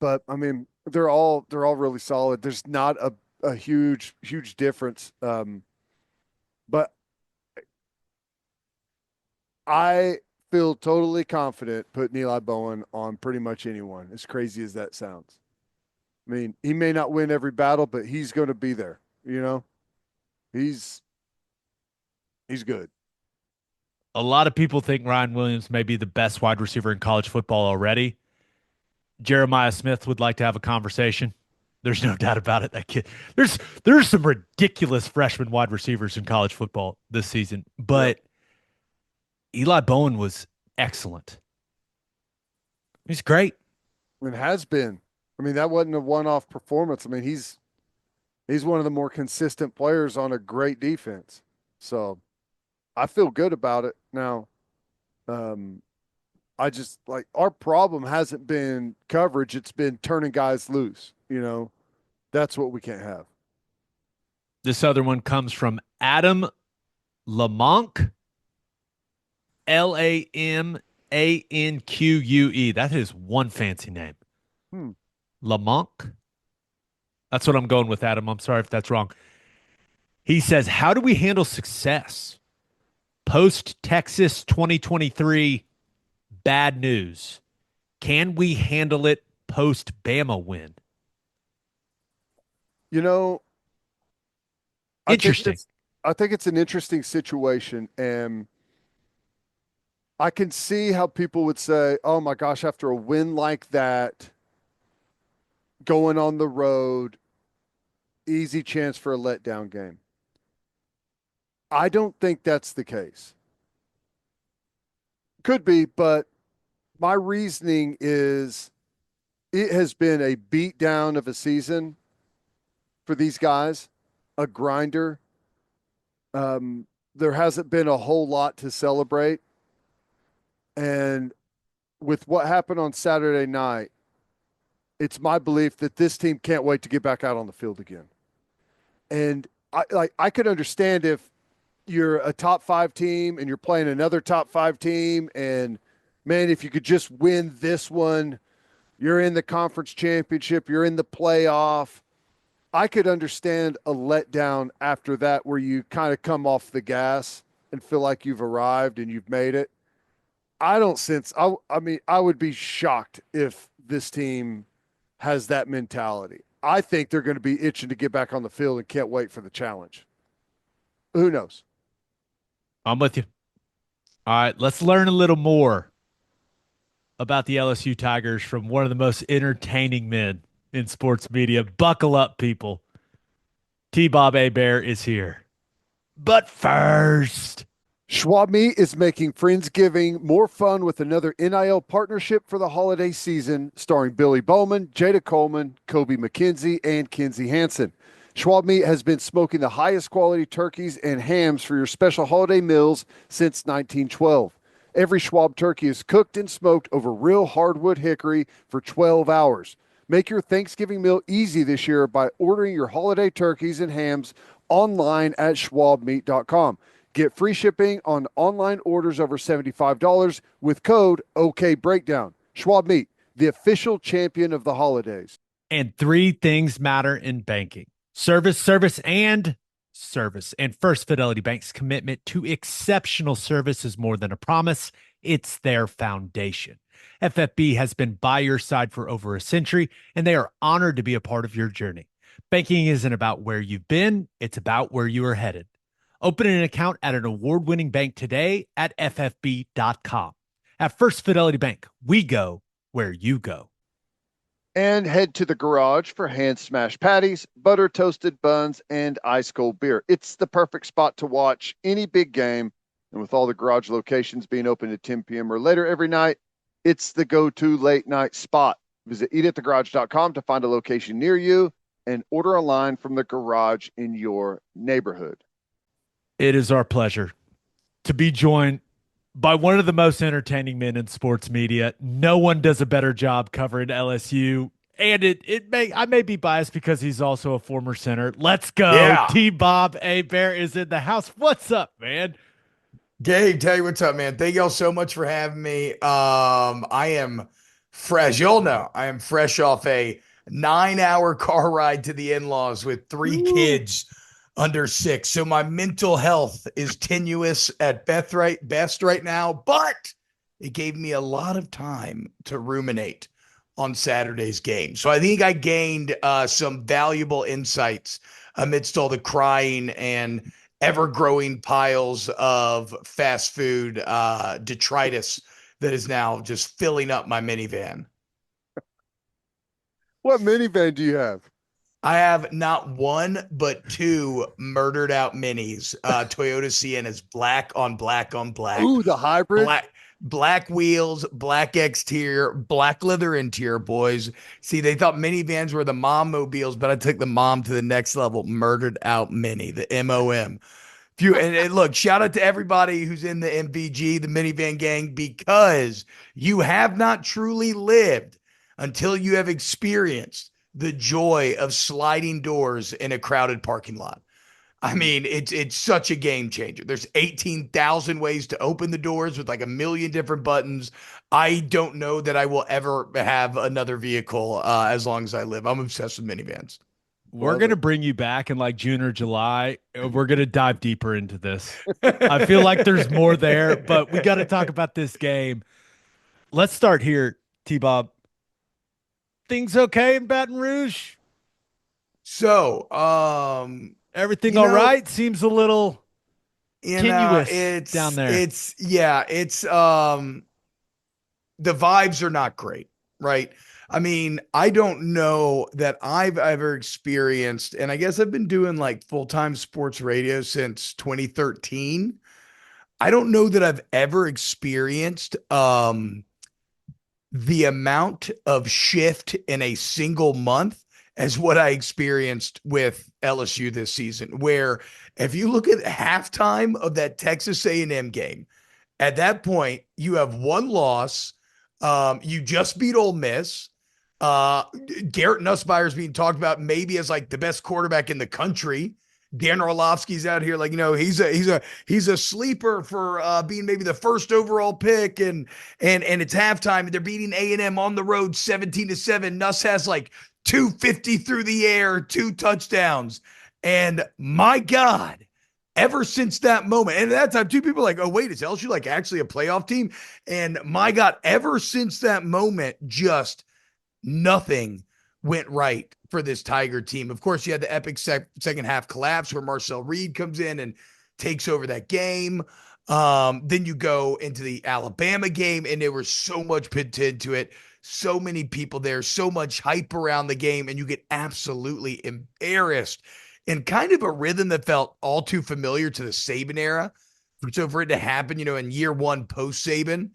but I mean, they're all really solid. There's not a huge difference. But I feel totally confident putting Eli Bowen on pretty much anyone, as crazy as that sounds. I mean, he may not win every battle, but he's going to be there. You know, he's he's good. A lot of people think Ryan Williams may be the best wide receiver in college football already. Jeremiah Smith would like to have a conversation. There's no doubt about it. That kid, there's some ridiculous freshman wide receivers in college football this season, Yep, but Eli Bowen was excellent. He's great. and has been. I mean, that wasn't a one-off performance. I mean, he's one of the more consistent players on a great defense. So I feel good about it now. Um, I just like our problem hasn't been coverage; it's been turning guys loose. That's what we can't have. This other one comes from Adam Lamonque, Lamanque. That is one fancy name. Hmm. Lamonque. That's what I'm going with, Adam. I'm sorry if that's wrong. He says, how do we handle success? Post Texas 2023, bad news. Can we handle it post Bama win? You know, I think Interesting. it's I think it's an interesting situation, and I can see how people would say, "Oh my gosh, after a win like that, going on the road, easy chance for a letdown game." I don't think that's the case. Could be, but my reasoning is it has been a beat down of a season for these guys, a grinder. There hasn't been a whole lot to celebrate. And with what happened on Saturday night, it's my belief that this team can't wait to get back out on the field again. And I could understand if you're a top 5 team and you're playing another top 5 team, and man, if you could just win this one, you're in the conference championship, you're in the playoff. I could understand a letdown after that where you kind of come off the gas and feel like you've arrived and you've made it. I don't sense I mean, I would be shocked if this team has that mentality. I think they're going to be itching to get back on the field and can't wait for the challenge. Who knows? I'm with you. All right, let's learn a little more about the LSU Tigers from one of the most entertaining men in sports media. Buckle up, people. T Bob A. Bear is here. But first, Schwab Me is making Friendsgiving more fun with another NIL partnership for the holiday season, starring Billy Bowman, Jada Coleman, Kobe McKenzie, and Kinsey Hansen. Schwab Meat has been smoking the highest quality turkeys and hams for your special holiday meals since 1912. Every Schwab turkey is cooked and smoked over real hardwood hickory for 12 hours. Make your Thanksgiving meal easy this year by ordering your holiday turkeys and hams online at schwabmeat.com. Get free shipping on online orders over $75 with code OKBreakdown. Schwab Meat, the official champion of the holidays. And three things matter in banking: service, service, and service. And First Fidelity Bank's commitment to exceptional service is more than a promise, it's their foundation. FFB has been by your side for over a century, and they are honored to be a part of your journey. Banking isn't about where you've been, it's about where you are headed. Open an account at an award-winning bank today at ffb.com. At First Fidelity Bank, we go where you go. And head to the garage for hand smashed patties, butter toasted buns, and ice cold beer. It's the perfect spot to watch any big game. And with all the garage locations being open at 10 p.m. or later every night, it's the go-to late night spot. Visit eatatthegarage.com to find a location near you and order online from the garage in your neighborhood. It is our pleasure to be joined by one of the most entertaining men in sports media. No one does a better job covering LSU. And I may be biased because he's also a former center. Let's go. Yeah. T-Bob Hebert is in the house. What's up, man? Gabe, tell you what's up, man. Thank y'all so much for having me. I am fresh. Y'all know I am fresh off a 9-hour car ride to the in-laws with three kids under 6. So my mental health is tenuous at best right now, but it gave me a lot of time to ruminate on Saturday's game. So I think I gained some valuable insights amidst all the crying and ever-growing piles of fast food detritus that is now just filling up my minivan. What minivan do you have? I have not one, but two murdered out minis. Toyota Sienna's black on black on black. Ooh, the hybrid? Black wheels, black exterior, black leather interior, boys. See, they thought minivans were the mom mobiles, but I took the mom to the next level. Murdered out mini, the MOM. And look, shout out to everybody who's in the MVG, the minivan gang, because you have not truly lived until you have experienced the joy of sliding doors in a crowded parking lot. I mean, it's such a game changer. There's 18,000 ways to open the doors with like a million different buttons. I don't know that I will ever have another vehicle as long as I live. I'm obsessed with minivans. We're going to bring you back in like June or July. We're going to dive deeper into this. I feel like there's more there, but we got to talk about this game. Let's start here, T-Bob. Things okay in Baton Rouge? So, everything all right? Seems a little tenuous down there. It's the vibes are not great, right? I mean, I don't know that I've ever experienced, and I guess I've been doing like full-time sports radio since 2013. I don't know that I've ever experienced the amount of shift in a single month as what I experienced with LSU this season, where if you look at halftime of that Texas A&M game, at that point, you have one loss. You just beat Ole Miss. Garrett Nussmeier is being talked about maybe as like the best quarterback in the country. Dan Orlovsky's out here like, he's a sleeper for being maybe the first overall pick, and it's halftime and they're beating A&M on the road 17-7. Nuss has like 250 through the air, 2 touchdowns. And my God, ever since that moment, and at that time, 2 people are like, oh, wait, is LSU like actually a playoff team? And my God, ever since that moment, just nothing went right for this Tiger team. Of course, you had the epic second half collapse where Marcel Reed comes in and takes over that game. Then you go into the Alabama game, and there was so much put into it, so many people there, so much hype around the game, and you get absolutely embarrassed in kind of a rhythm that felt all too familiar to the Saban era. So for it to happen, in year 1 post Saban,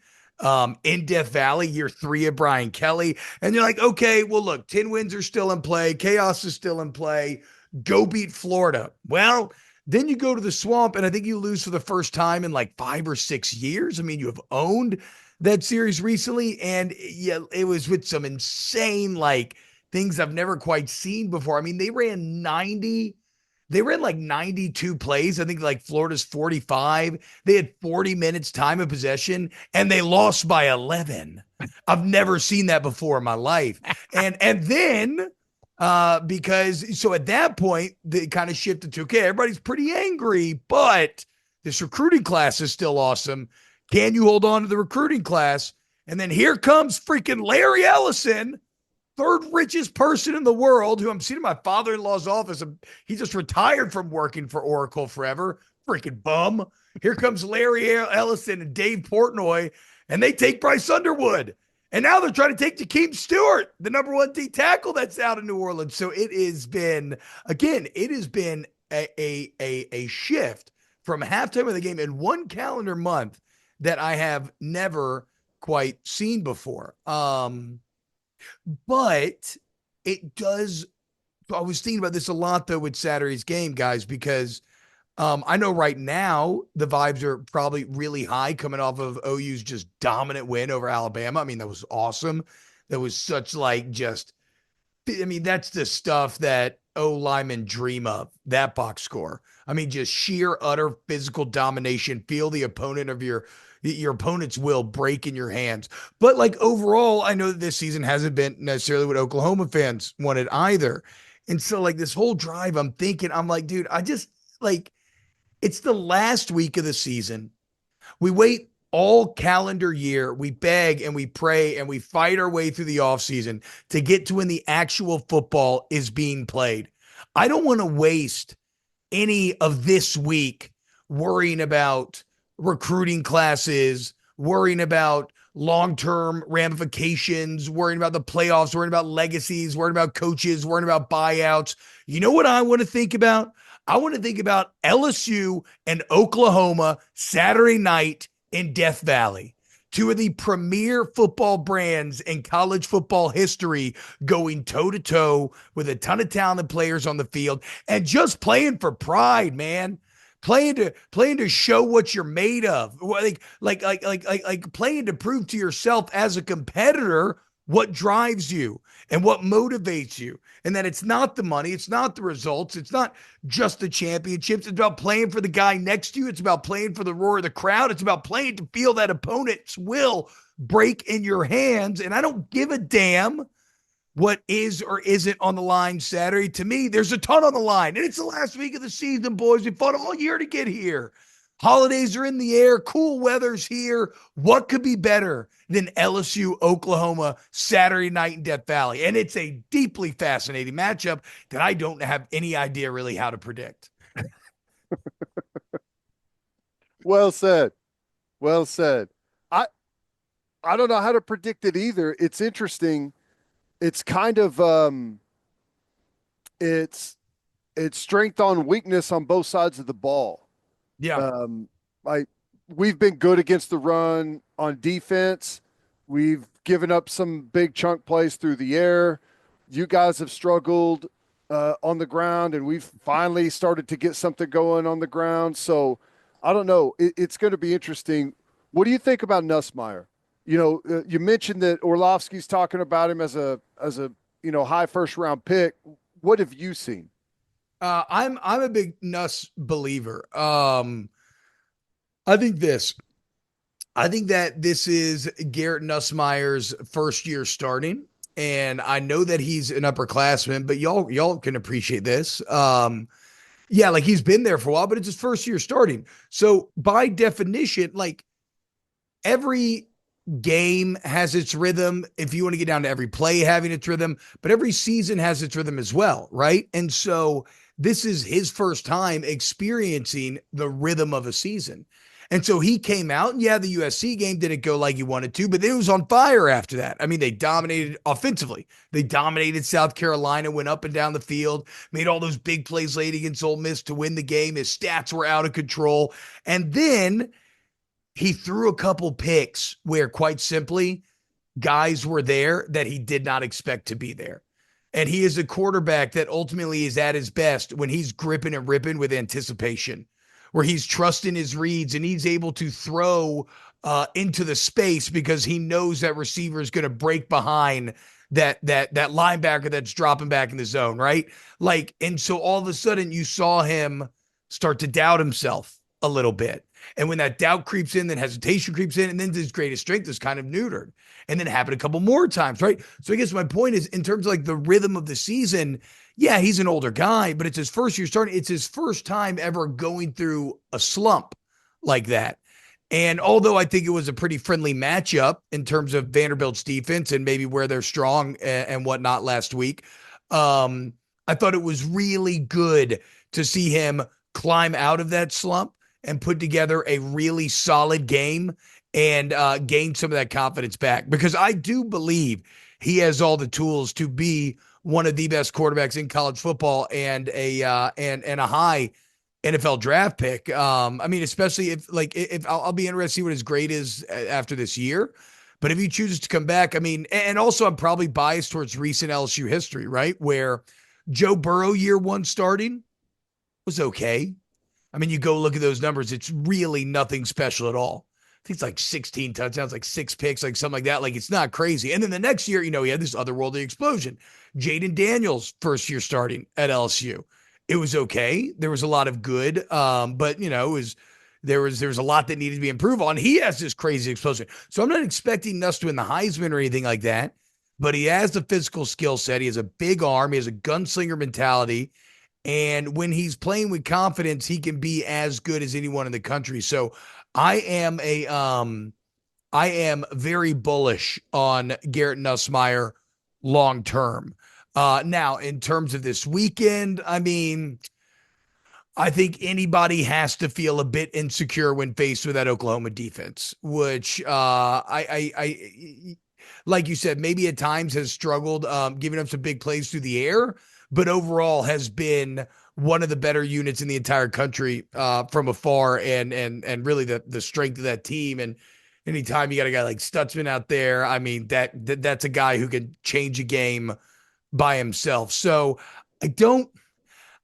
in Death Valley, year 3 of Brian Kelly. And you're like, okay, well, look, 10 wins are still in play. Chaos is still in play. go beat Florida. Well, then you go to the Swamp, and I think you lose for the first time in like 5 or 6 years. I mean, you have owned that series recently, and yeah, it was with some insane like things I've never quite seen before. I mean, they ran like 92 plays. I think like Florida's 45. They had 40 minutes time of possession, and they lost by 11. I've never seen that before in my life. And then because so at that point they kind of shifted to, okay, everybody's pretty angry, but this recruiting class is still awesome. Can you hold on to the recruiting class? And then here comes freaking Larry Ellison, third richest person in the world, who I'm seeing in my father-in-law's office. He just retired from working for Oracle forever. Freaking bum. Here comes Larry Ellison and Dave Portnoy, and they take Bryce Underwood. And now they're trying to take Jakeem Stewart, the number one D tackle that's out of New Orleans. So it has been, again, a shift from halftime of the game in one calendar month that I have never quite seen before. But it does. I was thinking about this a lot, though, with Saturday's game, guys, because I know right now the vibes are probably really high coming off of OU's just dominant win over Alabama. I mean, that was awesome. That was such like just, I mean, that's the stuff that linemen dream of, that box score. I mean, just sheer, utter physical domination. Feel the opponent of your opponent's will break in your hands. But like overall, I know that this season hasn't been necessarily what Oklahoma fans wanted either. And so like this whole drive, I'm like, dude, I just like, it's the last week of the season. We wait all calendar year. We beg and we pray and we fight our way through the offseason to get to when the actual football is being played. I don't want to waste any of this week worrying about recruiting classes, worrying about long-term ramifications, worrying about the playoffs, worrying about legacies, worrying about coaches, worrying about buyouts. You know what I want to think about? I want to think about LSU and Oklahoma Saturday night in Death Valley. Two of the premier football brands in college football history going toe-to-toe with a ton of talented players on the field and just playing for pride, man. Playing to show what you're made of. Like playing to prove to yourself as a competitor what drives you and what motivates you. And that it's not the money, it's not the results, it's not just the championships. It's about playing for the guy next to you. It's about playing for the roar of the crowd. It's about playing to feel that opponent's will break in your hands. And I don't give a damn what is or isn't on the line Saturday. To me, there's a ton on the line. And it's the last week of the season, boys. We fought all year to get here. Holidays are in the air. Cool weather's here. What could be better than LSU, Oklahoma, Saturday night in Death Valley? And it's a deeply fascinating matchup that I don't have any idea really how to predict. Well said. Well said. I don't know how to predict it either. It's interesting. It's kind of it's strength on weakness on both sides of the ball. Yeah. We've been good against the run on defense. We've given up some big chunk plays through the air. You guys have struggled on the ground, and we've finally started to get something going on the ground. So I don't know. It's going to be interesting. What do you think about Nussmeier? You know, you mentioned that Orlovsky's talking about him as a high first round pick. What have you seen? I'm a big Nuss believer. I think that this is Garrett Nussmeier's first year starting, and I know that he's an upperclassman, but y'all can appreciate this. Yeah, like he's been there for a while, but it's his first year starting. So by definition, like every game has its rhythm, if you want to get down to every play having its rhythm, but every season has its rhythm as well, right? And so this is his first time experiencing the rhythm of a season. And so he came out, and yeah, the USC game didn't go like he wanted to, but it was on fire after that. I mean, they dominated offensively. They dominated South Carolina, went up and down the field, made all those big plays late against Ole Miss to win the game. His stats were out of control. And then he threw a couple picks where, quite simply, guys were there that he did not expect to be there. And he is a quarterback that ultimately is at his best when he's gripping and ripping with anticipation, where he's trusting his reads and he's able to throw into the space because he knows that receiver is going to break behind that linebacker that's dropping back in the zone, right? Like, and so all of a sudden you saw him start to doubt himself a little bit. And when that doubt creeps in, then hesitation creeps in, and then his greatest strength is kind of neutered. And then it happened a couple more times, right? So I guess my point is, in terms of like the rhythm of the season, yeah, he's an older guy, but it's his first year starting. It's his first time ever going through a slump like that. And although I think it was a pretty friendly matchup in terms of Vanderbilt's defense and maybe where they're strong and whatnot last week, I thought it was really good to see him climb out of that slump and put together a really solid game and gain some of that confidence back, because I do believe he has all the tools to be one of the best quarterbacks in college football and a high NFL draft pick. I mean, especially if I'll be interested to see what his grade is after this year. But if he chooses to come back, I mean, and also I'm probably biased towards recent LSU history, right? Where Joe Burrow year one starting was okay. I mean, you go look at those numbers, it's really nothing special at all. I think it's like 16 touchdowns, like 6 picks, like something like that. Like, it's not crazy. And then the next year, he had this otherworldly explosion. Jaden Daniels, first year starting at LSU. It was okay. There was a lot of good, but there was a lot that needed to be improved on. He has this crazy explosion. So I'm not expecting Nuss to win the Heisman or anything like that, but he has the physical skill set. He has a big arm. He has a gunslinger mentality. And when he's playing with confidence, he can be as good as anyone in the country. So I am very bullish on Garrett Nussmeier long term. Now, in terms of this weekend, I mean, I think anybody has to feel a bit insecure when faced with that Oklahoma defense, which I like you said, maybe at times has struggled giving up some big plays through the air, but overall has been one of the better units in the entire country from afar, and really the strength of that team. And anytime you got a guy like Stutzman out there, I mean, that's a guy who can change a game by himself. So I don't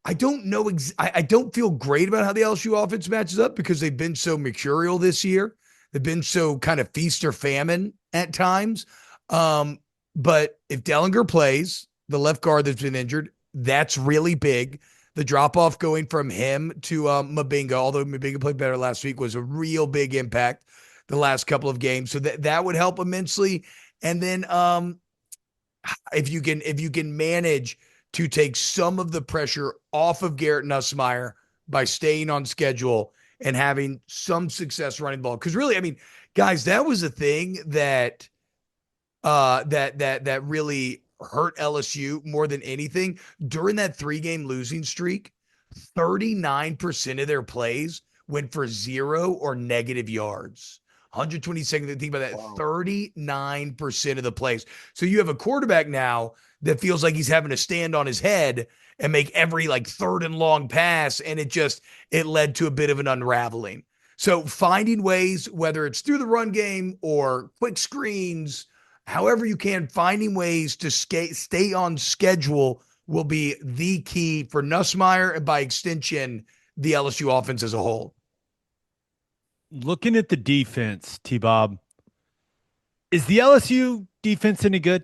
know. I don't feel great about how the LSU offense matches up because they've been so mercurial this year. They've been so kind of feast or famine at times. But if Dellinger plays, the left guard that's been injured, that's really big. The drop off going from him to Mabinga, although Mabinga played better last week, was a real big impact the last couple of games. So that would help immensely. And then if you can manage to take some of the pressure off of Garrett Nussmeier by staying on schedule and having some success running the ball. Because really, I mean, guys, that was a thing that that really hurt LSU more than anything. During that 3-game losing streak, 39% of their plays went for 0 or negative yards. 122nd, think about that. Wow. 39% of the plays. So you have a quarterback now that feels like he's having to stand on his head and make every like 3rd and long pass. And it led to a bit of an unraveling. So finding ways, whether it's through the run game or quick screens, however you can, finding ways to stay on schedule will be the key for Nussmeier and by extension, the LSU offense as a whole. Looking at the defense, T-Bob, is the LSU defense any good?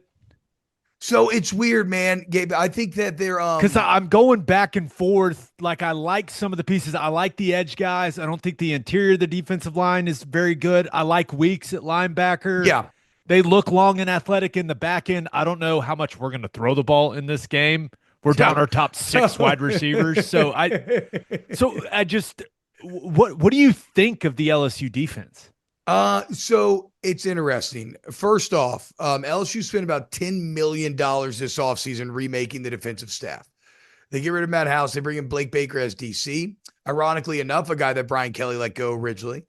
So it's weird, man, Gabe. I think that they're because I'm going back and forth. Like, I like some of the pieces. I like the edge guys. I don't think the interior of the defensive line is very good. I like Weeks at linebacker. Yeah. They look long and athletic in the back end. I don't know how much we're going to throw the ball in this game. We're down our top 6 wide receivers. So I just, what do you think of the LSU defense? So it's interesting. First off, LSU spent about $10 million this offseason remaking the defensive staff. They get rid of Matt House. They bring in Blake Baker as DC. Ironically enough, a guy that Brian Kelly let go originally.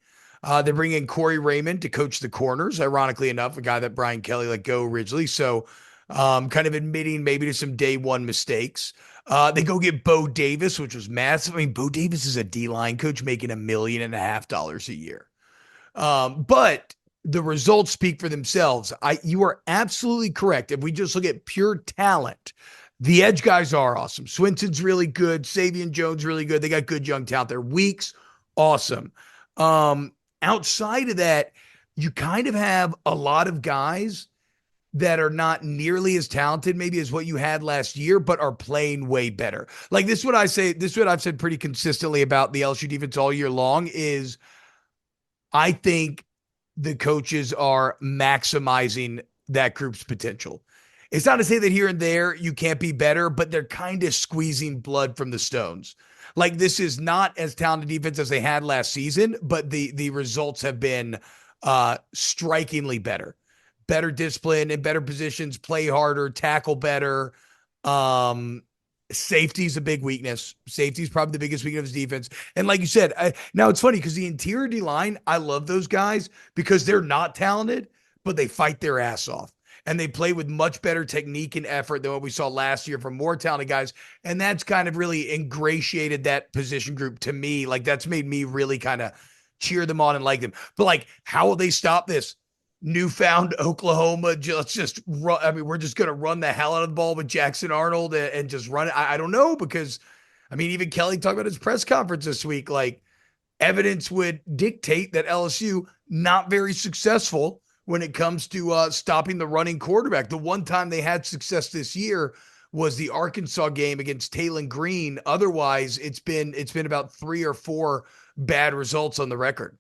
They bring in Corey Raymond to coach the corners. Ironically enough, a guy that Brian Kelly let go originally. So kind of admitting maybe to some day one mistakes. They go get Bo Davis, which was massive. I mean, Bo Davis is a D-line coach making $1.5 million a year. But the results speak for themselves. You are absolutely correct. If we just look at pure talent, The edge guys are awesome. Swenson's really good. Savion Jones really good. They got good young talent there. Weeks, awesome. Outside of that, you kind of have a lot of guys that are not nearly as talented maybe as what you had last year, but are playing way better. Like this is what I say, this is what I've said pretty consistently about the LSU defense all year long is I think the coaches are maximizing that group's potential. It's not to say that here and there you can't be better, but they're kind of squeezing blood from the stones. Like this is not as talented defense as they had last season, but the results have been strikingly better. Better discipline in better positions, play harder, tackle better. Safety's a big weakness. Safety's probably the biggest weakness of defense. And like you said, now it's funny because the interior D line, I love those guys because they're not talented, but they fight their ass off. And they play with much better technique and effort than what we saw last year from more talented guys. And that's kind of really ingratiated that position group to me. Like that's made me really kind of cheer them on and like them. But like, how will they stop this? Newfound Oklahoma, let's just run. I mean, we're just going to run the hell out of the ball with Jackson Arnold and just run it. I don't know because, I mean, even Kelly talked about his press conference this week. Like, evidence would dictate that LSU not very successful when it comes to stopping the running quarterback. The one time they had success this year was the Arkansas game against Taylon Green. Otherwise, it's been about 3 or 4 bad results on the record.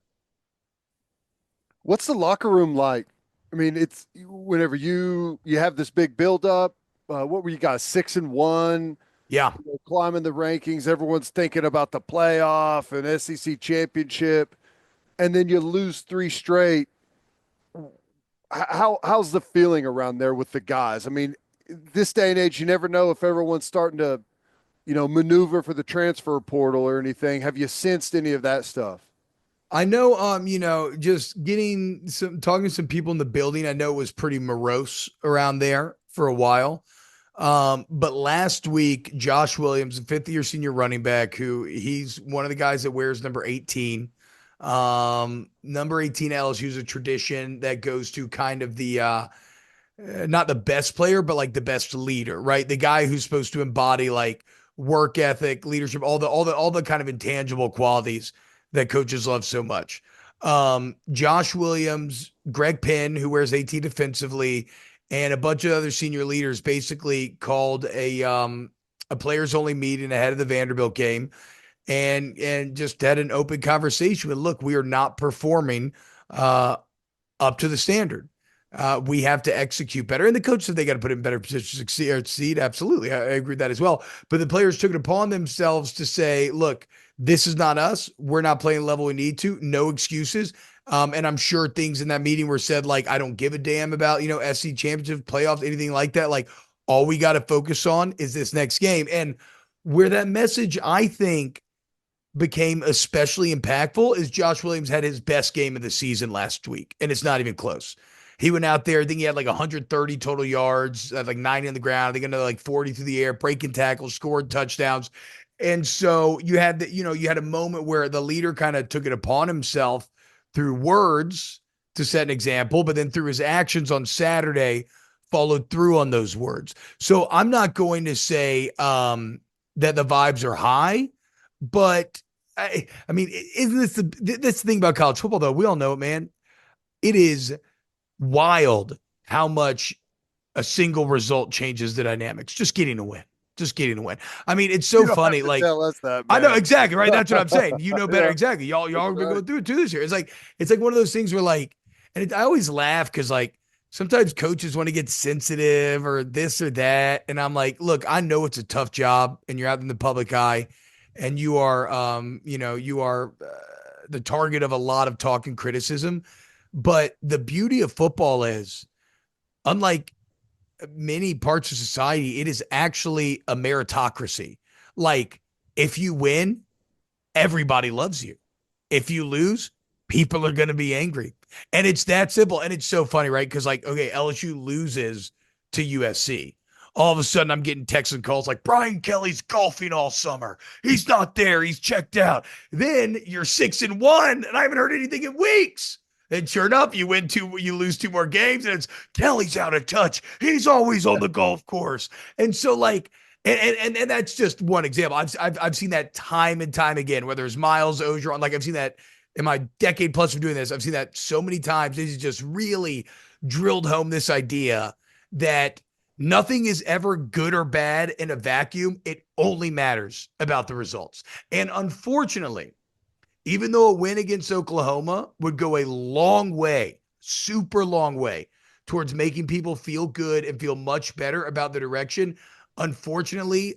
What's the locker room like? I mean, it's whenever you have this big buildup. What were you guys 6-1? Yeah, Climbing the rankings. Everyone's thinking about the playoff and SEC championship, and then you lose 3 straight. How's the feeling around there with the guys? I mean, this day and age, you never know if everyone's starting to, maneuver for the transfer portal or anything. Have you sensed any of that stuff? I know, just talking to some people in the building, I know it was pretty morose around there for a while. But last week, Josh Williams, a 5th-year senior running back, he's one of the guys that wears number 18. Number 18 LSU is a tradition that goes to kind of the, not the best player, but like the best leader, right? The guy who's supposed to embody like work ethic, leadership, all the kind of intangible qualities that coaches love so much. Josh Williams, Greg Penn, who wears 18 defensively, and a bunch of other senior leaders basically called a players only meeting ahead of the Vanderbilt game and just had an open conversation with, look, we are not performing up to the standard. We have to execute better. And the coach said they got to put in better positions to succeed. Absolutely. I agree with that as well. But the players took it upon themselves to say, look, this is not us. We're not playing the level we need to. No excuses. And I'm sure things in that meeting were said like, I don't give a damn about, SC championship playoffs, anything like that. Like all we got to focus on is this next game. And where that message, I think, became especially impactful is Josh Williams had his best game of the season last week. And it's not even close. He went out there, I think he had like 130 total yards, like 90 on the ground. I think another like 40 through the air, breaking tackles, scored touchdowns. And so you had you had a moment where the leader kind of took it upon himself through words to set an example, but then through his actions on Saturday, followed through on those words. So I'm not going to say that the vibes are high, but I mean, isn't this the thing about college football though? We all know it, man. It is wild how much a single result changes the dynamics. Just getting a win. I mean, it's so funny. Like, tell us that, I man. know exactly, right? That's what I'm saying. You know better. Yeah. Exactly. Y'all have been Right. going through it too this year. It's like one of those things where like, and I always laugh because like sometimes coaches want to get sensitive or this or that. And I'm like, look, I know it's a tough job and you're out in the public eye and you are, you are the target of a lot of talk and criticism. But the beauty of football is, unlike many parts of society, it is actually a meritocracy. Like, if you win, everybody loves you. If you lose, people are going to be angry. And it's that simple. And it's so funny, right? Because, like, okay, LSU loses to USC. All of a sudden, I'm getting texts and calls like, Brian Kelly's golfing all summer. He's not there. He's checked out. Then you're 6-1, and I haven't heard anything in weeks. And sure enough, you lose two more games, and it's Kelly's out of touch. He's always on the golf course. And so like, and that's just one example. I've seen that time and time again, whether it's Miles Ogeron, like I've seen that in my decade plus of doing this. I've seen that so many times. This is just really drilled home this idea that nothing is ever good or bad in a vacuum. It only matters about the results. And unfortunately, even though a win against Oklahoma would go a long way, super long way towards making people feel good and feel much better about the direction, unfortunately,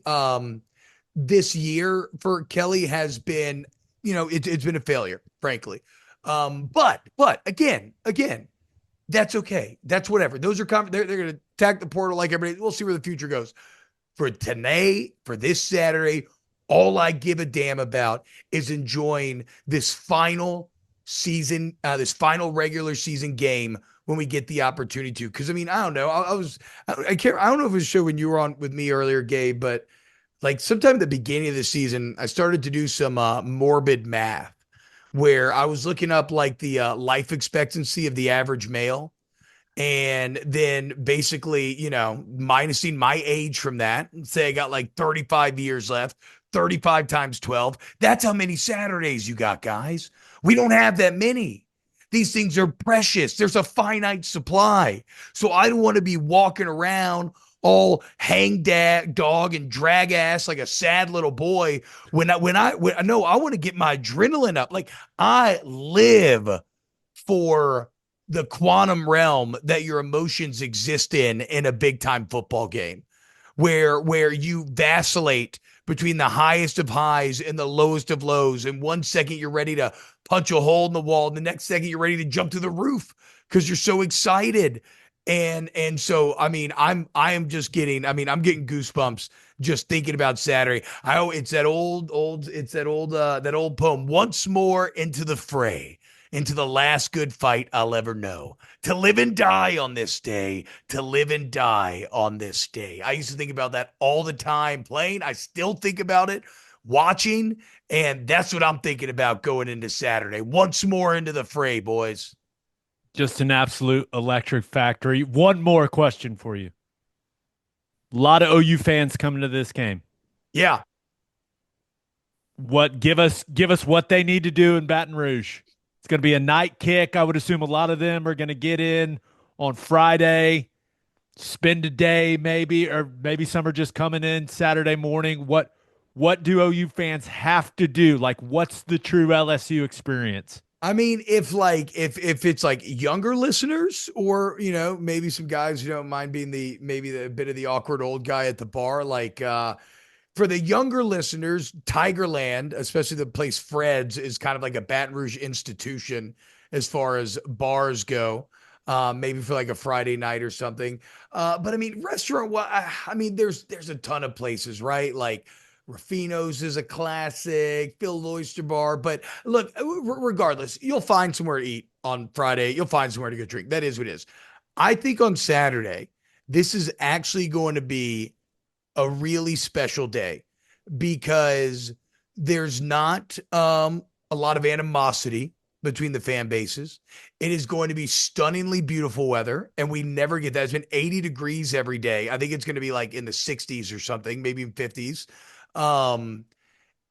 this year for Kelly has been, it's been a failure, frankly. But again, that's okay. That's whatever. Those are they're going to attack the portal like everybody. We'll see where the future goes. For today, for this Saturday, all I give a damn about is enjoying this final season, this final regular season game when we get the opportunity to. Because I mean, I don't know. I can't. I don't know if it was a show when you were on with me earlier, Gabe, but like sometime at the beginning of the season, I started to do some morbid math where I was looking up like the life expectancy of the average male. And then basically, minusing my age from that, and say I got like 35 years left, 35 times 12. That's how many Saturdays you got, guys. We don't have that many. These things are precious. There's a finite supply. So I don't want to be walking around all dog and drag ass like a sad little boy when I no, I want to get my adrenaline up. Like I live for the quantum realm that your emotions exist in a big time football game where you vacillate between the highest of highs and the lowest of lows. And 1 second you're ready to punch a hole in the wall, and the next second you're ready to jump through the roof because you're so excited. And so I mean I'm getting goosebumps just thinking about Saturday. It's that old poem, once more into the fray, into the last good fight I'll ever know. To live and die on this day, to live and die on this day. I used to think about that all the time playing. I still think about it watching, and that's what I'm thinking about going into Saturday. Once more into the fray, boys. Just an absolute electric factory. One more question for you. A lot of OU fans coming to this game. Yeah. Give us what they need to do in Baton Rouge. It's going to be a night kick. I would assume a lot of them are going to get in on Friday, spend a day maybe, or maybe some are just coming in Saturday morning. What do OU fans have to do? Like, what's the true LSU experience? I mean, if it's like younger listeners, or maybe some guys who don't mind being the bit of the awkward old guy at the bar, like for the younger listeners, Tigerland, especially the place Fred's, is kind of like a Baton Rouge institution as far as bars go. Maybe for like a Friday night or something. But I mean, restaurant. Well, I mean, there's a ton of places, right? Like Rufino's is a classic, Phil Oyster Bar. But look, regardless, you'll find somewhere to eat on Friday. You'll find somewhere to go drink. That is what it is. I think on Saturday, this is actually going to be a really special day because there's not a lot of animosity between the fan bases. It is going to be stunningly beautiful weather, and we never get that. It's been 80 degrees every day. I think it's going to be like in the 60s or something, maybe in 50s.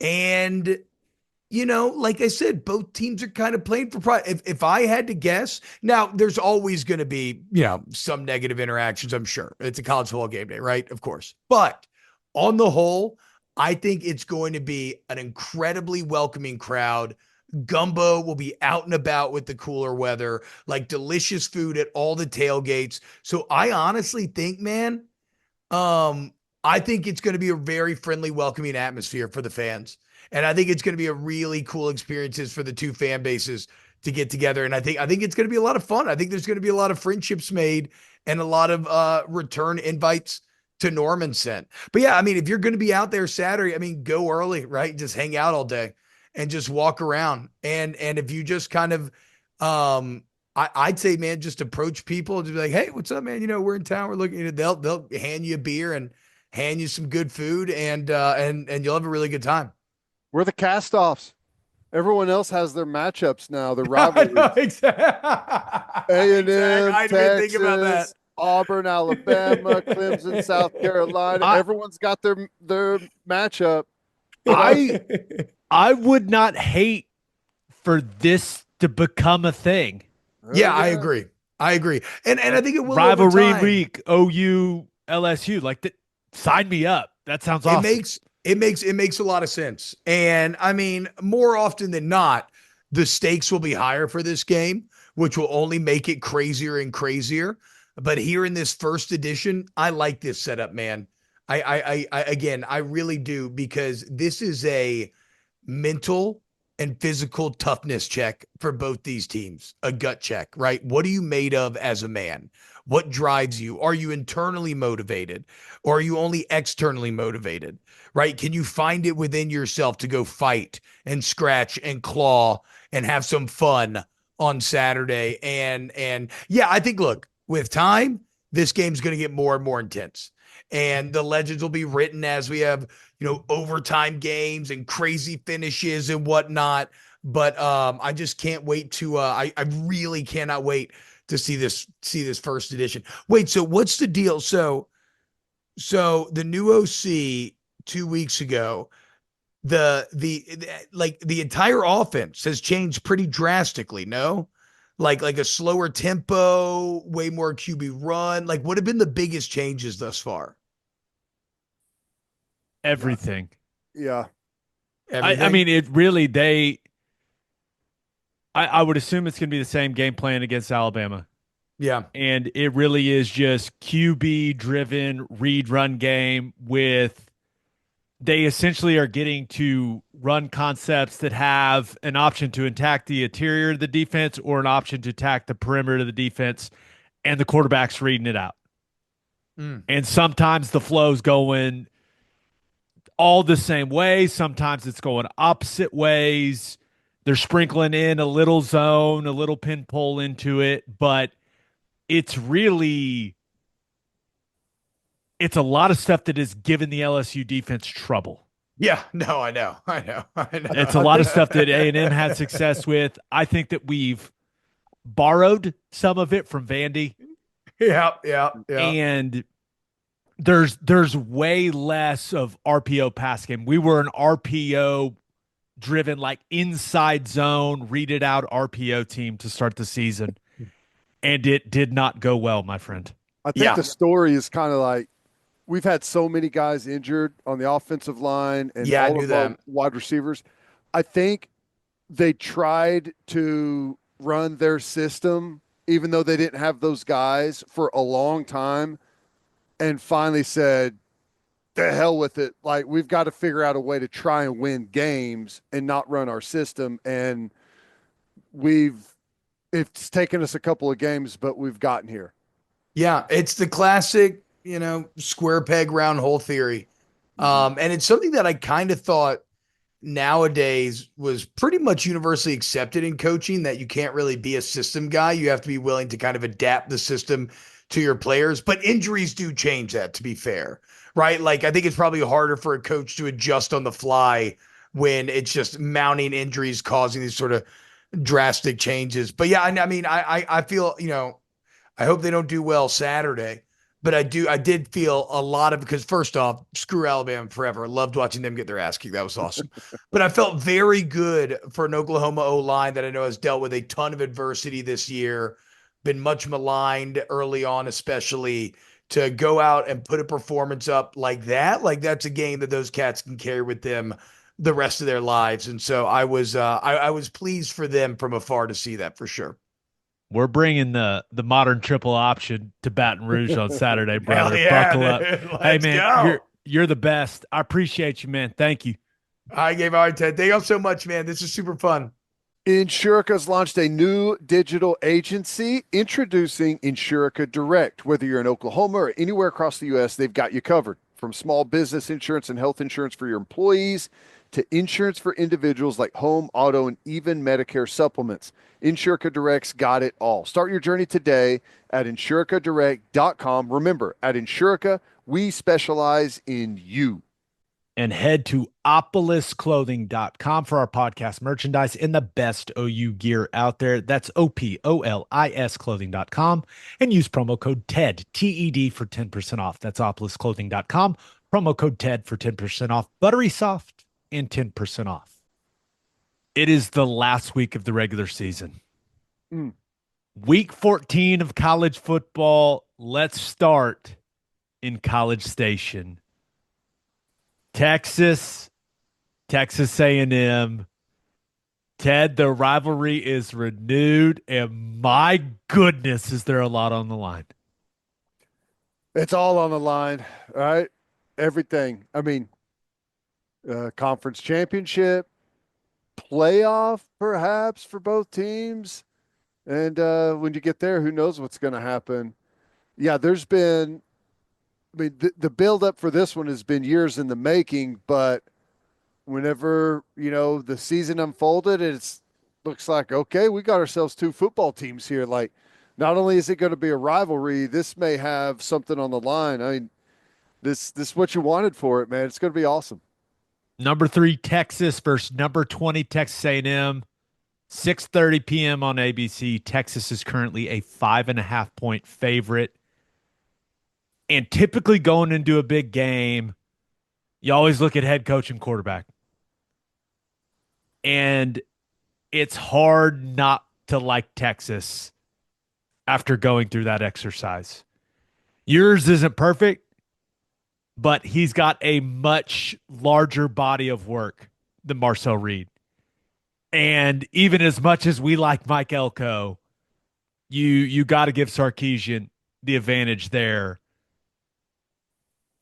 And like I said, both teams are kind of playing for pride. If I had to guess, now there's always going to be, some negative interactions, I'm sure. It's a college football game day, right? Of course. But on the whole, I think it's going to be an incredibly welcoming crowd. Gumbo will be out and about with the cooler weather, like delicious food at all the tailgates. So I honestly think, man, I think it's going to be a very friendly, welcoming atmosphere for the fans. And I think it's going to be a really cool experiences for the two fan bases to get together. And I think it's going to be a lot of fun. I think there's going to be a lot of friendships made and a lot of return invites to Norman sent. But yeah, I mean, if you're going to be out there Saturday, I mean, go early, right? Just hang out all day and just walk around. And if you just kind of, I'd say, man, just approach people and just be like, hey, what's up, man? We're in town. We're looking at, they'll hand you a beer and hand you some good food, and you'll have a really good time. We're the cast-offs. Everyone else has their matchups now, their I know, rivalries. exactly. A&M, I didn't think about that. Texas, Auburn, Alabama, Clemson, South Carolina. I Everyone's got their matchup. I I would not hate for this to become a thing. Yeah, I Yeah. agree. I agree. And I think it will over Rivalry time. week, OU, LSU. Like that, sign me up. That sounds It awesome. makes it makes a lot of sense. And I mean, more often than not, the stakes will be higher for this game, which will only make it crazier and crazier. But here in this first edition, I like this setup, man. I again, I really do, because this is a mental and physical toughness check for both these teams, a gut check, right? What are you made of as a man? What drives you? Are you internally motivated, or are you only externally motivated, right? Can you find it within yourself to go fight and scratch and claw and have some fun on Saturday? And yeah, I think, look, with time, this game's going to get more and more intense, and the legends will be written as we have, overtime games and crazy finishes and whatnot. But I just can't wait to I really cannot wait to see this first edition. Wait, so what's the deal? So the new OC 2 weeks ago, the entire offense has changed pretty drastically, no? Like a slower tempo, way more QB run. Like, what have been the biggest changes thus far? Everything. Yeah. I Everything? mean, it really, I would assume it's going to be the same game plan against Alabama. Yeah. And it really is just QB driven read run game with they essentially are getting to run concepts that have an option to attack the interior of the defense or an option to attack the perimeter of the defense, and the quarterback's reading it out. Mm. And sometimes the flow's going all the same way, sometimes it's going opposite ways. They're sprinkling in a little zone, a little pin pull into it, but it's really it's a lot of stuff that has given the LSU defense trouble. Yeah, no, I know. I know. I It's a I lot of think stuff that A&M had success with. I think that we've borrowed some of it from Vandy, Yeah, yeah, yeah. and there's way less of RPO pass game. We were an RPO driven, like inside zone, read it out RPO team to start the season, and it did not go well, my friend. I think Yeah. the story is kind of like we've had so many guys injured on the offensive line and Yeah, I all knew of our that. wide receivers. I think they tried to run their system, even though they didn't have those guys for a long time, and finally said, the hell with it. Like, we've got to figure out a way to try and win games and not run our system. And it's taken us a couple of games, but we've gotten here. Yeah, it's the classic, square peg round hole theory. And it's something that I kind of thought nowadays was pretty much universally accepted in coaching, that you can't really be a system guy. You have to be willing to kind of adapt the system to your players. But injuries do change that, to be fair, right? Like, I think it's probably harder for a coach to adjust on the fly when it's just mounting injuries causing these sort of drastic changes. But yeah, I mean, I feel, I hope they don't do well Saturday. But I did feel a lot of, because first off, screw Alabama forever. I loved watching them get their ass kicked. That was awesome. But I felt very good for an Oklahoma O-line that I know has dealt with a ton of adversity this year, been much maligned early on, especially, to go out and put a performance up like that. Like, that's a game that those cats can carry with them the rest of their lives. And so I was pleased for them from afar to see that, for sure. We're bringing the modern triple option to Baton Rouge on Saturday, Hell brother. yeah, Buckle up. dude. Hey, Let's man, go. you're the best. I appreciate you, man. Thank you. I gave our Ted. Thank you so much, man. This is super fun. Insurica's launched a new digital agency introducing Insurica Direct. Whether you're in Oklahoma or anywhere across the U.S., they've got you covered. From small business insurance and health insurance for your employees to insurance for individuals like home, auto, and even Medicare supplements. Insurica Direct's got it all. Start your journey today at insuricadirect.com. Remember, at Insurica, we specialize in you. And head to opolisclothing.com for our podcast merchandise and the best OU gear out there. That's OPOLIS clothing.com and use promo code TED, TED for 10% off. That's opolisclothing.com. Promo code TED for 10% off. Buttery soft and 10% off. It is the last week of the regular season. Mm. Week 14 of college football. Let's start in College Station. Texas A&M. Ted, the rivalry is renewed, and my goodness, is there a lot on the line? It's all on the line, all right? Everything. I mean, conference championship, playoff, perhaps for both teams. And when you get there, who knows what's going to happen? Yeah, there's been. I mean, the build up for this one has been years in the making, but whenever, the season unfolded, it's looks like, okay, we got ourselves two football teams here. Like, not only is it going to be a rivalry, this may have something on the line. I mean, this is what you wanted for it, man. It's going to be awesome. Number 3 Texas versus number 20 Texas A&M. 6:30 p.m. on ABC. Texas is currently a 5.5-point favorite. And typically going into a big game, you always look at head coach and quarterback. And it's hard not to like Texas after going through that exercise. Yours isn't perfect, but he's got a much larger body of work than Marcel Reed. And even as much as we like Mike Elko, you got to give Sarkisian the advantage there.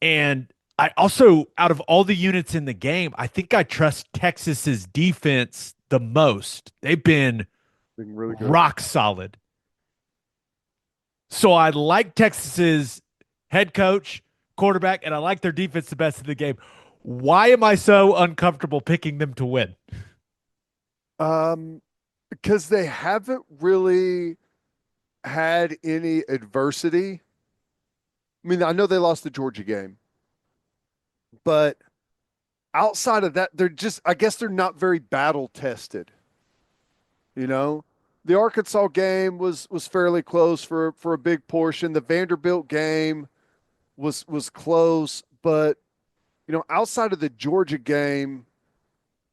And I also, out of all the units in the game, I think I trust Texas's defense the most. They've been Really good. rock solid. So I like Texas's head coach, quarterback, and I like their defense the best in the game. Why am I so uncomfortable picking them to win? Because they haven't really had any adversity. I mean, I know they lost the Georgia game, but outside of that, I guess they're not very battle tested. The Arkansas game was fairly close for a big portion. The Vanderbilt game was close, but outside of the Georgia game,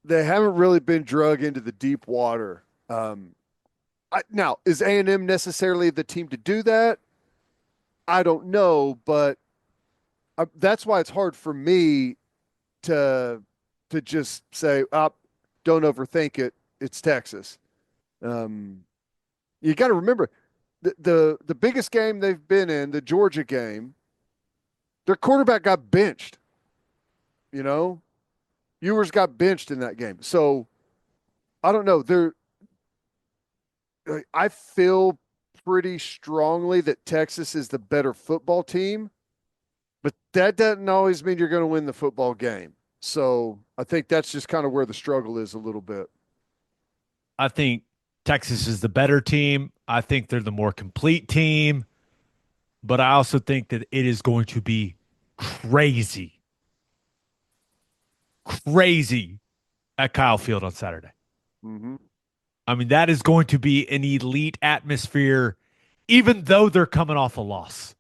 they haven't really been drug into the deep water. Now, is A&M necessarily the team to do that? I don't know, but that's why it's hard for me to just say, don't overthink it. It's Texas. You got to remember the biggest game they've been in, the Georgia game, their quarterback got benched. Ewers got benched in that game. So I don't know. I feel pretty strongly that Texas is the better football team, but that doesn't always mean you're going to win the football game. So I think that's just kind of where the struggle is a little bit. I think Texas is the better team. I think they're the more complete team, but I also think that it is going to be crazy at Kyle Field on Saturday. Mm-hmm. I mean, that is going to be an elite atmosphere, even though they're coming off a loss.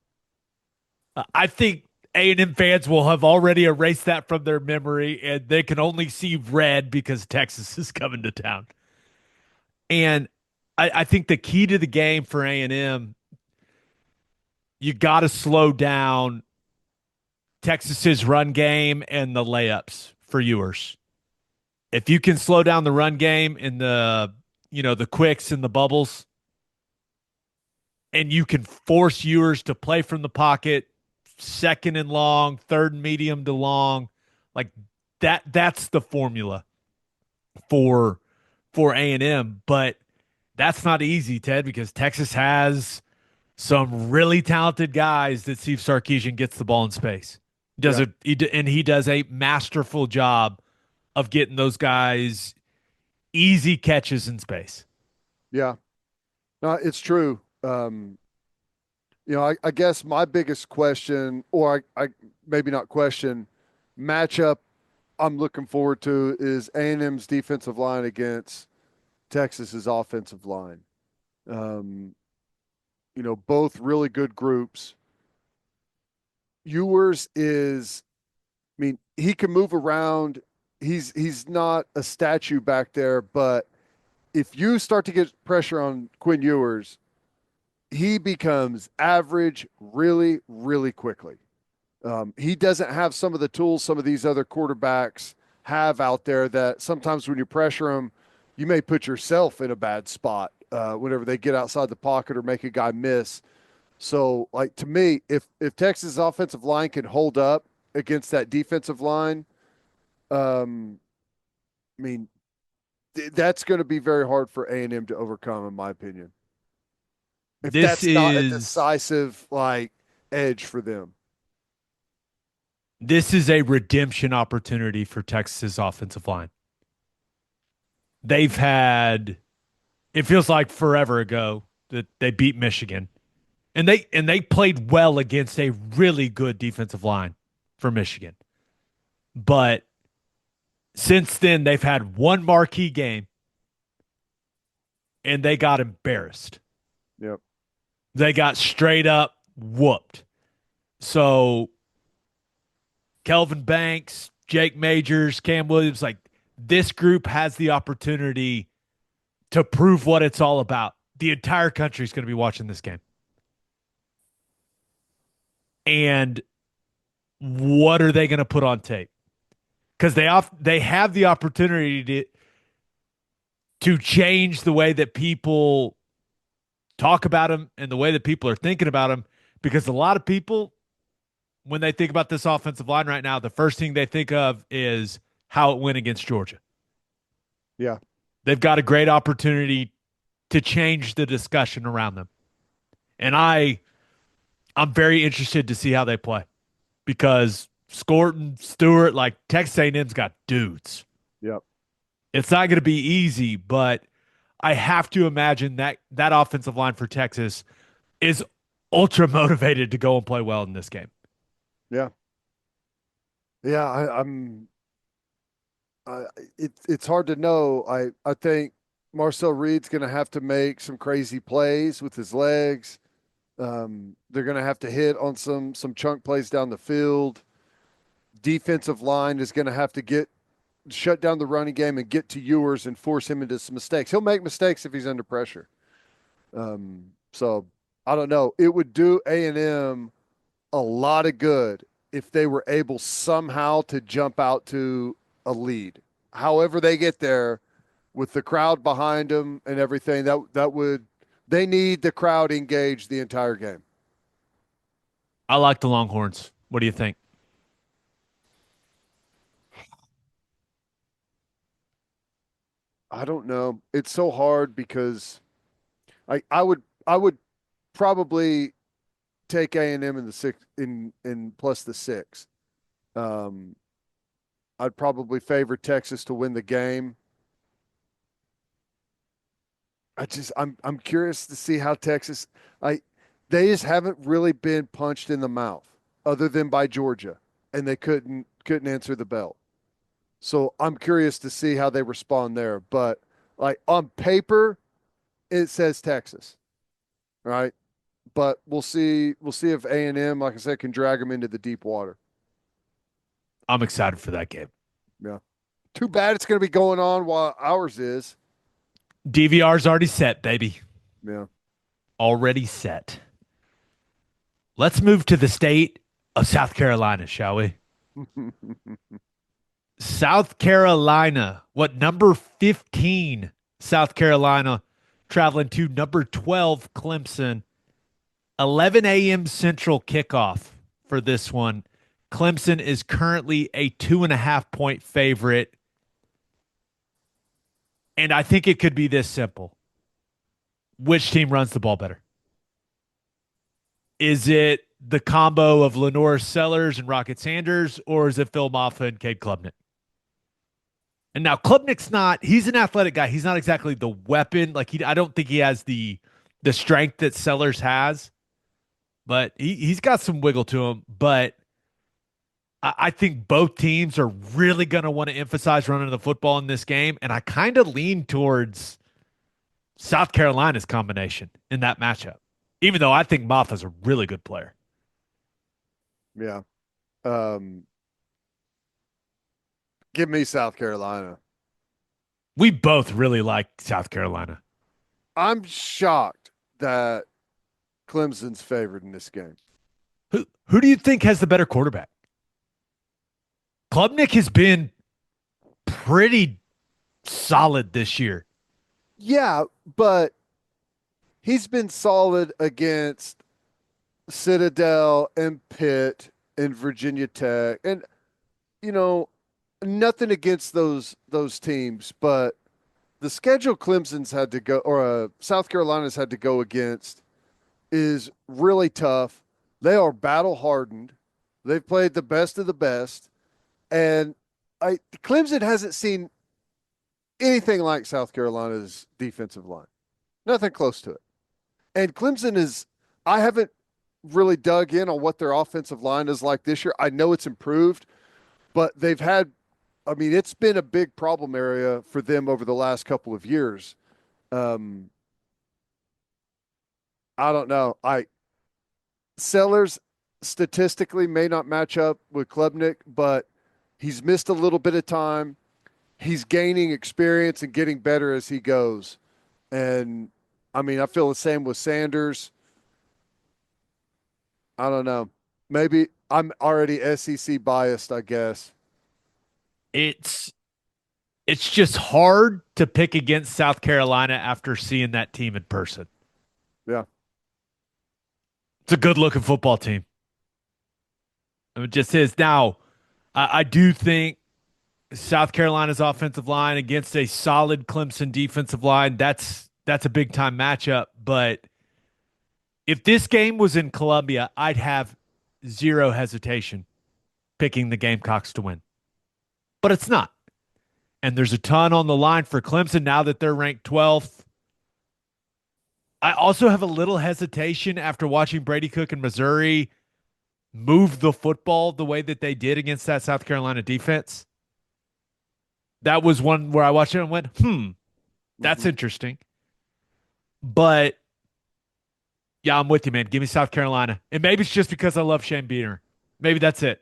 I think A&M fans will have already erased that from their memory, and they can only see red because Texas is coming to town. And I think the key to the game for A&M, you got to slow down Texas's run game and the layups for Ewers. If you can slow down the run game and the quicks and the bubbles, and you can force Ewers to play from the pocket, second and long, third and medium to long, like that's the formula for A&M. But that's not easy, Ted, because Texas has some really talented guys that Steve Sarkisian gets the ball in space. He does a masterful job of getting those guys easy catches in space. Yeah, no, it's true. I guess my biggest question, or I maybe not question, matchup I'm looking forward to is A&M's defensive line against Texas's offensive line. Um, both really good groups. Ewers is, I mean, he can move around. He's not a statue back there, but if you start to get pressure on Quinn Ewers, he becomes average really, really quickly. He doesn't have some of the tools some of these other quarterbacks have out there that sometimes when you pressure him, you may put yourself in a bad spot whenever they get outside the pocket or make a guy miss. So, like to me, if Texas' offensive line can hold up against that defensive line, I mean, that's going to be very hard for A&M to overcome, in my opinion. If This that's not a is decisive like edge for them. this is a redemption opportunity for Texas's offensive line. They've had, it feels like forever ago that they beat Michigan. And they played well against a really good defensive line for Michigan. But since then, they've had one marquee game and they got embarrassed. Yep. They got straight up whooped. So Kelvin Banks, Jake Majors, Cam Williams, like this group has the opportunity to prove what it's all about. The entire country is going to be watching this game. And what are they going to put on tape? Because they have the opportunity to change the way that people talk about them and the way that people are thinking about them. Because a lot of people, when they think about this offensive line right now, the first thing they think of is how it went against Georgia. Yeah. They've got a great opportunity to change the discussion around them. And I'm very interested to see how they play because Scorton, Stewart, like Texas A&M's got dudes. Yep. It's not going to be easy, but I have to imagine that offensive line for Texas is ultra motivated to go and play well in this game. Yeah. Yeah. It's hard to know. I think Marcel Reed's going to have to make some crazy plays with his legs. They're going to have to hit on some chunk plays down the field. Defensive line is going to have to shut down the running game and get to Ewers and force him into some mistakes. He'll make mistakes if he's under pressure. So I don't know. It would do A&M a lot of good if they were able somehow to jump out to a lead. However they get there with the crowd behind them and everything, they need the crowd engaged the entire game. I like the Longhorns. What do you think? I don't know. It's so hard because I would probably take A&M in the six in plus the 6. I'd probably favor Texas to win the game. I'm curious to see how Texas they just haven't really been punched in the mouth other than by Georgia, and they couldn't answer the bell. So I'm curious to see how they respond there. But like on paper, it says Texas, right? But we'll see. We'll see if A&M, like I said, can drag them into the deep water. I'm excited for that game. Yeah. Too bad it's going to be going on while ours is. DVR's already set, baby. Yeah. Already set. Let's move to the state of South Carolina, shall we? South Carolina, number 15 South Carolina traveling to number 12 Clemson. 11 a.m. Central kickoff for this one. Clemson is currently a 2.5-point favorite. And I think it could be this simple. Which team runs the ball better? Is it the combo of Lenore Sellers and Rocket Sanders, or is it Phil Maffa and Cade Klubnik? And now Klubnik's he's an athletic guy. He's not exactly the weapon. I don't think he has the strength that Sellers has, but he's got some wiggle to him. But I think both teams are really going to want to emphasize running the football in this game, and I kind of lean towards South Carolina's combination in that matchup, even though I think Maffa's a really good player. Yeah. Um, Give me South Carolina. We both really like South Carolina. I'm shocked that Clemson's favored in this game. Who do you think has the better quarterback? Klubnik has been pretty solid this year. Yeah, but he's been solid against Citadel and Pitt and Virginia Tech. And you know, nothing against those teams, but the schedule Clemson's had to go or South Carolina's had to go against is really tough. They are battle hardened. They've played the best of the best, and Clemson hasn't seen anything like South Carolina's defensive line. Nothing close to it. And Clemson is I haven't really dug in on what their offensive line is like this year. I know it's improved, but they've had I mean, it's been a big problem area for them over the last couple of years. Um, I don't know. Sellers statistically may not match up with Klubnik, but he's missed a little bit of time. He's gaining experience and getting better as he goes. And I mean, I feel the same with Sanders. I don't know. Maybe I'm already SEC biased, I guess. It's it's just hard to pick against South Carolina after seeing that team in person. Yeah. It's a good looking football team. It just is. Now, I do think South Carolina's offensive line against a solid Clemson defensive line, that's a big time matchup. But if this game was in Columbia, I'd have zero hesitation picking the Gamecocks to win. But it's not. And there's a ton on the line for Clemson now that they're ranked 12th. I also have a little hesitation after watching Brady Cook in Missouri move the football the way that they did against that South Carolina defense. That was one where I watched it and went, that's interesting. But yeah, I'm with you, man. Give me South Carolina. And maybe it's just because I love Shane Beamer. Maybe that's it.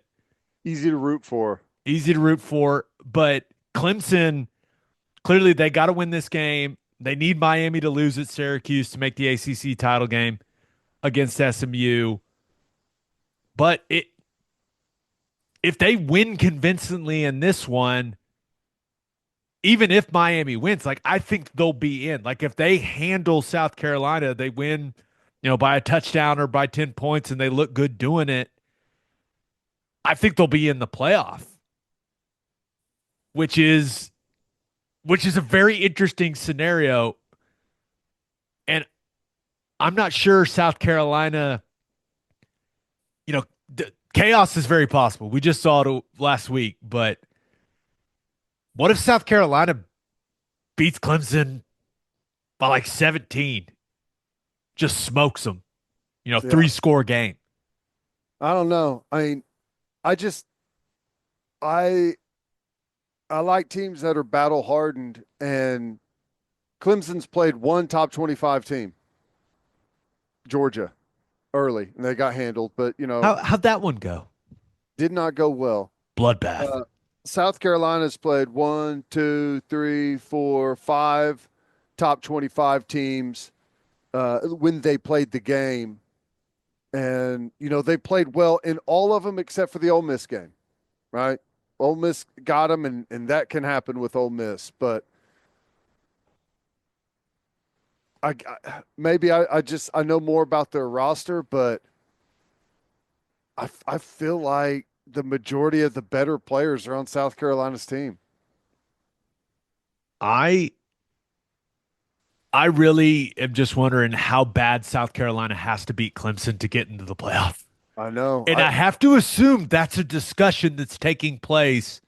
Easy to root for. Easy to root for. But Clemson, clearly they got to win this game. They need Miami to lose at Syracuse to make the ACC title game against SMU. But if they win convincingly in this one, even if Miami wins, like I think they'll be in. Like if they handle South Carolina, they win, by a touchdown or by 10 points and they look good doing it. I think they'll be in the playoff, which is a very interesting scenario. And I'm not sure South Carolina, chaos is very possible. We just saw it last week, but what if South Carolina beats Clemson by like 17? Just smokes them, 3-score game. I don't know. I mean, I like teams that are battle hardened, and Clemson's played one top 25 team, Georgia, early, and they got handled, but How'd that one go? did not go well. Bloodbath. South Carolina's played 1, 2, 3, 4, 5 top 25 teams when they played the game. And, they played well in all of them except for the Ole Miss game, right? Ole Miss got them, and that can happen with Ole Miss. But maybe I know more about their roster, but I feel like the majority of the better players are on South Carolina's team. I really am just wondering how bad South Carolina has to beat Clemson to get into the playoff. I know. And I have to assume that's a discussion that's taking place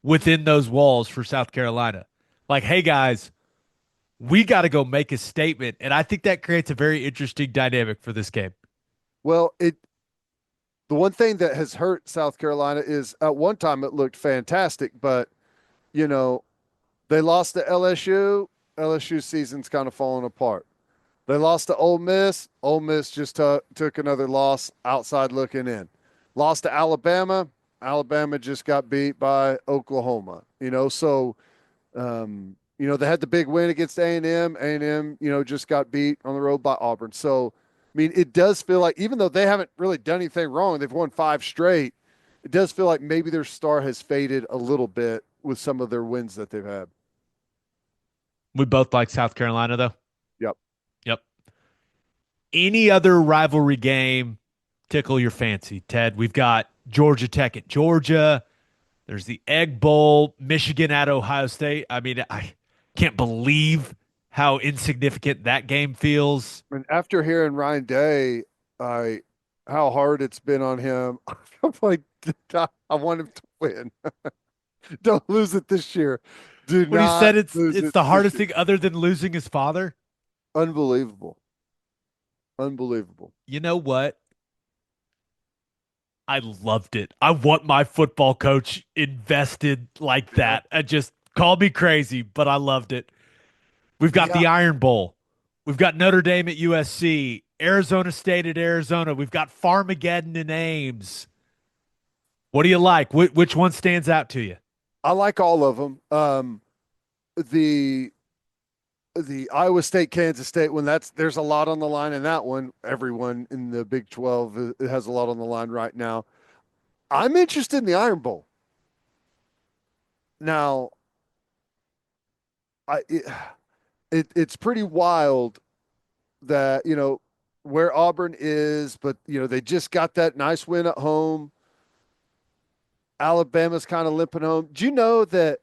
within those walls for South Carolina. Like, hey, guys, we got to go make a statement. And I think that creates a very interesting dynamic for this game. Well, The one thing that has hurt South Carolina is at one time it looked fantastic, but you know, they lost to LSU. LSU season's kind of falling apart. They lost to Ole Miss. Ole Miss just took another loss outside looking in. Lost to Alabama. Alabama just got beat by Oklahoma. They had the big win against A&M. A&M, just got beat on the road by Auburn. So, I mean, it does feel like even though they haven't really done anything wrong, they've won 5 straight. It does feel like maybe their star has faded a little bit with some of their wins that they've had. We both like South Carolina, though. Yep. Yep. Any other rivalry game tickle your fancy, Ted? We've got Georgia Tech at Georgia. There's the Egg Bowl, Michigan at Ohio State. I mean, I can't believe how insignificant that game feels. And after hearing Ryan Day, how hard it's been on him, I'm like, I want him to win. Don't lose it this year. Do When he not said it's lose it the this hardest year. thing other than losing his father. Unbelievable. Unbelievable. You know what? I loved it. I want my football coach invested like Yeah. that. I just call me crazy, but I loved it. We've got Yeah. the Iron Bowl. We've got Notre Dame at USC, Arizona State at Arizona. We've got Farmageddon in Ames. What do you like? Which one stands out to you? I like all of them. The Iowa State, Kansas State one, there's a lot on the line in that one. Everyone in the Big 12 has a lot on the line right now. I'm interested in the Iron Bowl. Now, I it's pretty wild that, where Auburn is, but they just got that nice win at home. Alabama's kind of limping home. Do you know that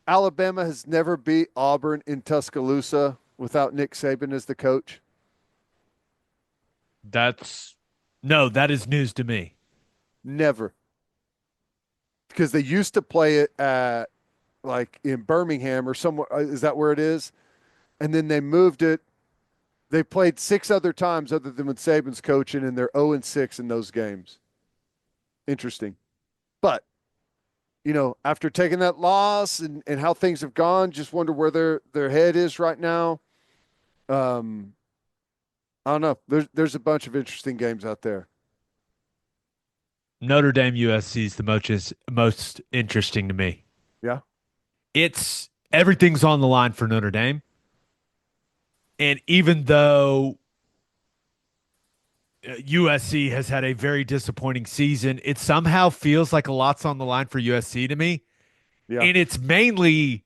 Alabama has never beat Auburn in Tuscaloosa without Nick Saban as the coach? That's no, that is news to me. Never. Because they used to play it at like in Birmingham or somewhere. Is that where it is? And then they moved it. They played 6 other times other than when Saban's coaching, and they're 0-6 in those games. Interesting. But, after taking that loss and how things have gone, just wonder where their head is right now. Um, I don't know. There's a bunch of interesting games out there. Notre Dame USC is the most interesting to me. Yeah. It's everything's on the line for Notre Dame. And even though USC has had a very disappointing season, it somehow feels like a lot's on the line for USC to me. Yeah. And it's mainly,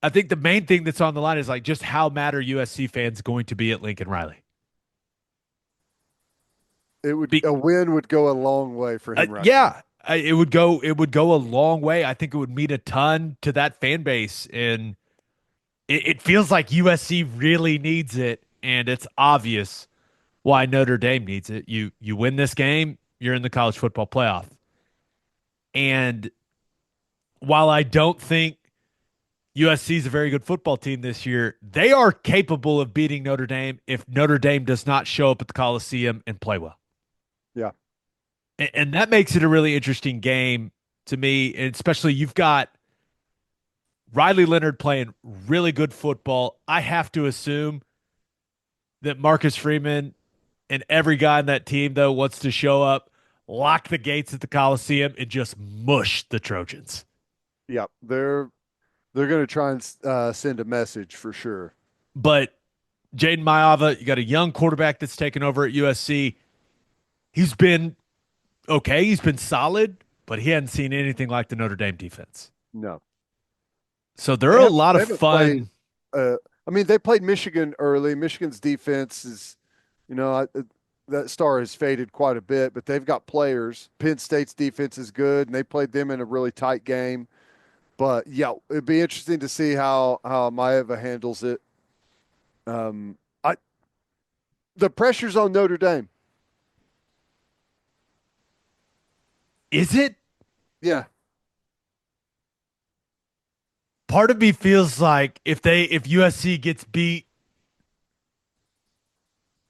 I think the main thing that's on the line is like just how mad are USC fans going to be at Lincoln Riley? A win would go a long way for him right Yeah, it would go. It would go a long way. I think it would mean a ton to that fan base, and it feels like USC really needs it, and it's obvious why Notre Dame needs it. You win this game, you're in the college football playoff. And while I don't think USC is a very good football team this year, they are capable of beating Notre Dame if Notre Dame does not show up at the Coliseum and play well. Yeah. And that makes it a really interesting game to me, and especially you've got Riley Leonard playing really good football. I have to assume that Marcus Freeman and every guy on that team, though, wants to show up, lock the gates at the Coliseum, and just mush the Trojans. Yeah. They're going to try and send a message for sure. But Jaden Mayava, you got a young quarterback that's taken over at USC. He's been okay. He's been solid, but he hadn't seen anything like the Notre Dame defense. No. So there are a lot of fun. They played Michigan early. Michigan's defense is, that star has faded quite a bit, but they've got players. Penn State's defense is good, and they played them in a really tight game. But yeah, it'd be interesting to see how Maeva handles it. The pressure's on Notre Dame. Is it? Yeah. Part of me feels like if USC gets beat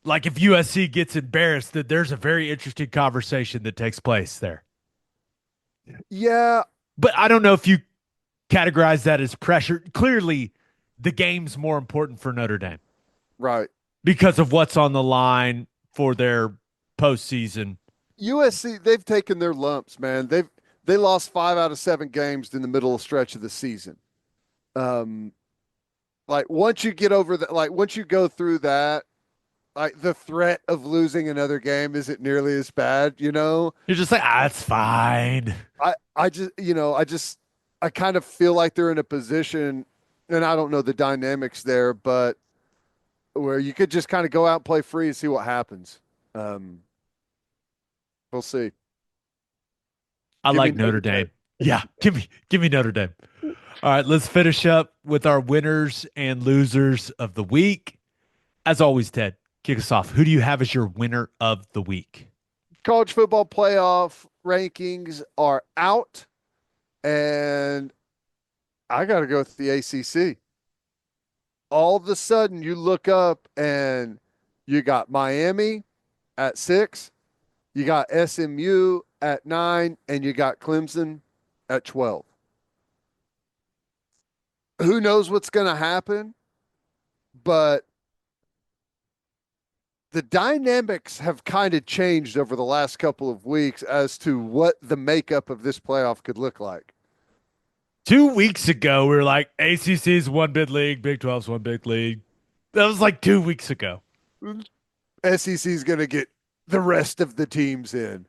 Like if USC gets embarrassed, that there's a very interesting conversation that takes place there. Yeah, But I don't know if you categorize that as pressure. Clearly, the game's more important for Notre Dame right. because of what's on the line for their postseason. USC, they've taken their lumps, man. They lost 5 out of 7 games in the middle stretch of the season. Um, like once you get over that, like once you go through that, like the threat of losing another game isn't nearly as bad, you know? You're just like, it's fine. I kind of feel like they're in a position, and I don't know the dynamics there, but where you could just kind of go out and play free and see what happens. Um, we'll see. I Give me like Notre Notre Dame. Dame. Yeah, give me Notre Dame. All right, let's finish up with our winners and losers of the week. As always, Ted, kick us off. Who do you have as your winner of the week? College football playoff rankings are out, and I got to go with the ACC. All of a sudden, you look up and you got Miami at 6, you got SMU at 9, and you got Clemson at 12. Who knows what's going to happen? But the dynamics have kind of changed over the last couple of weeks as to what the makeup of this playoff could look like. 2 weeks ago, we were like, ACC's one big league, Big 12's one big league. That was like 2 weeks ago. SEC is going to get the rest of the teams in.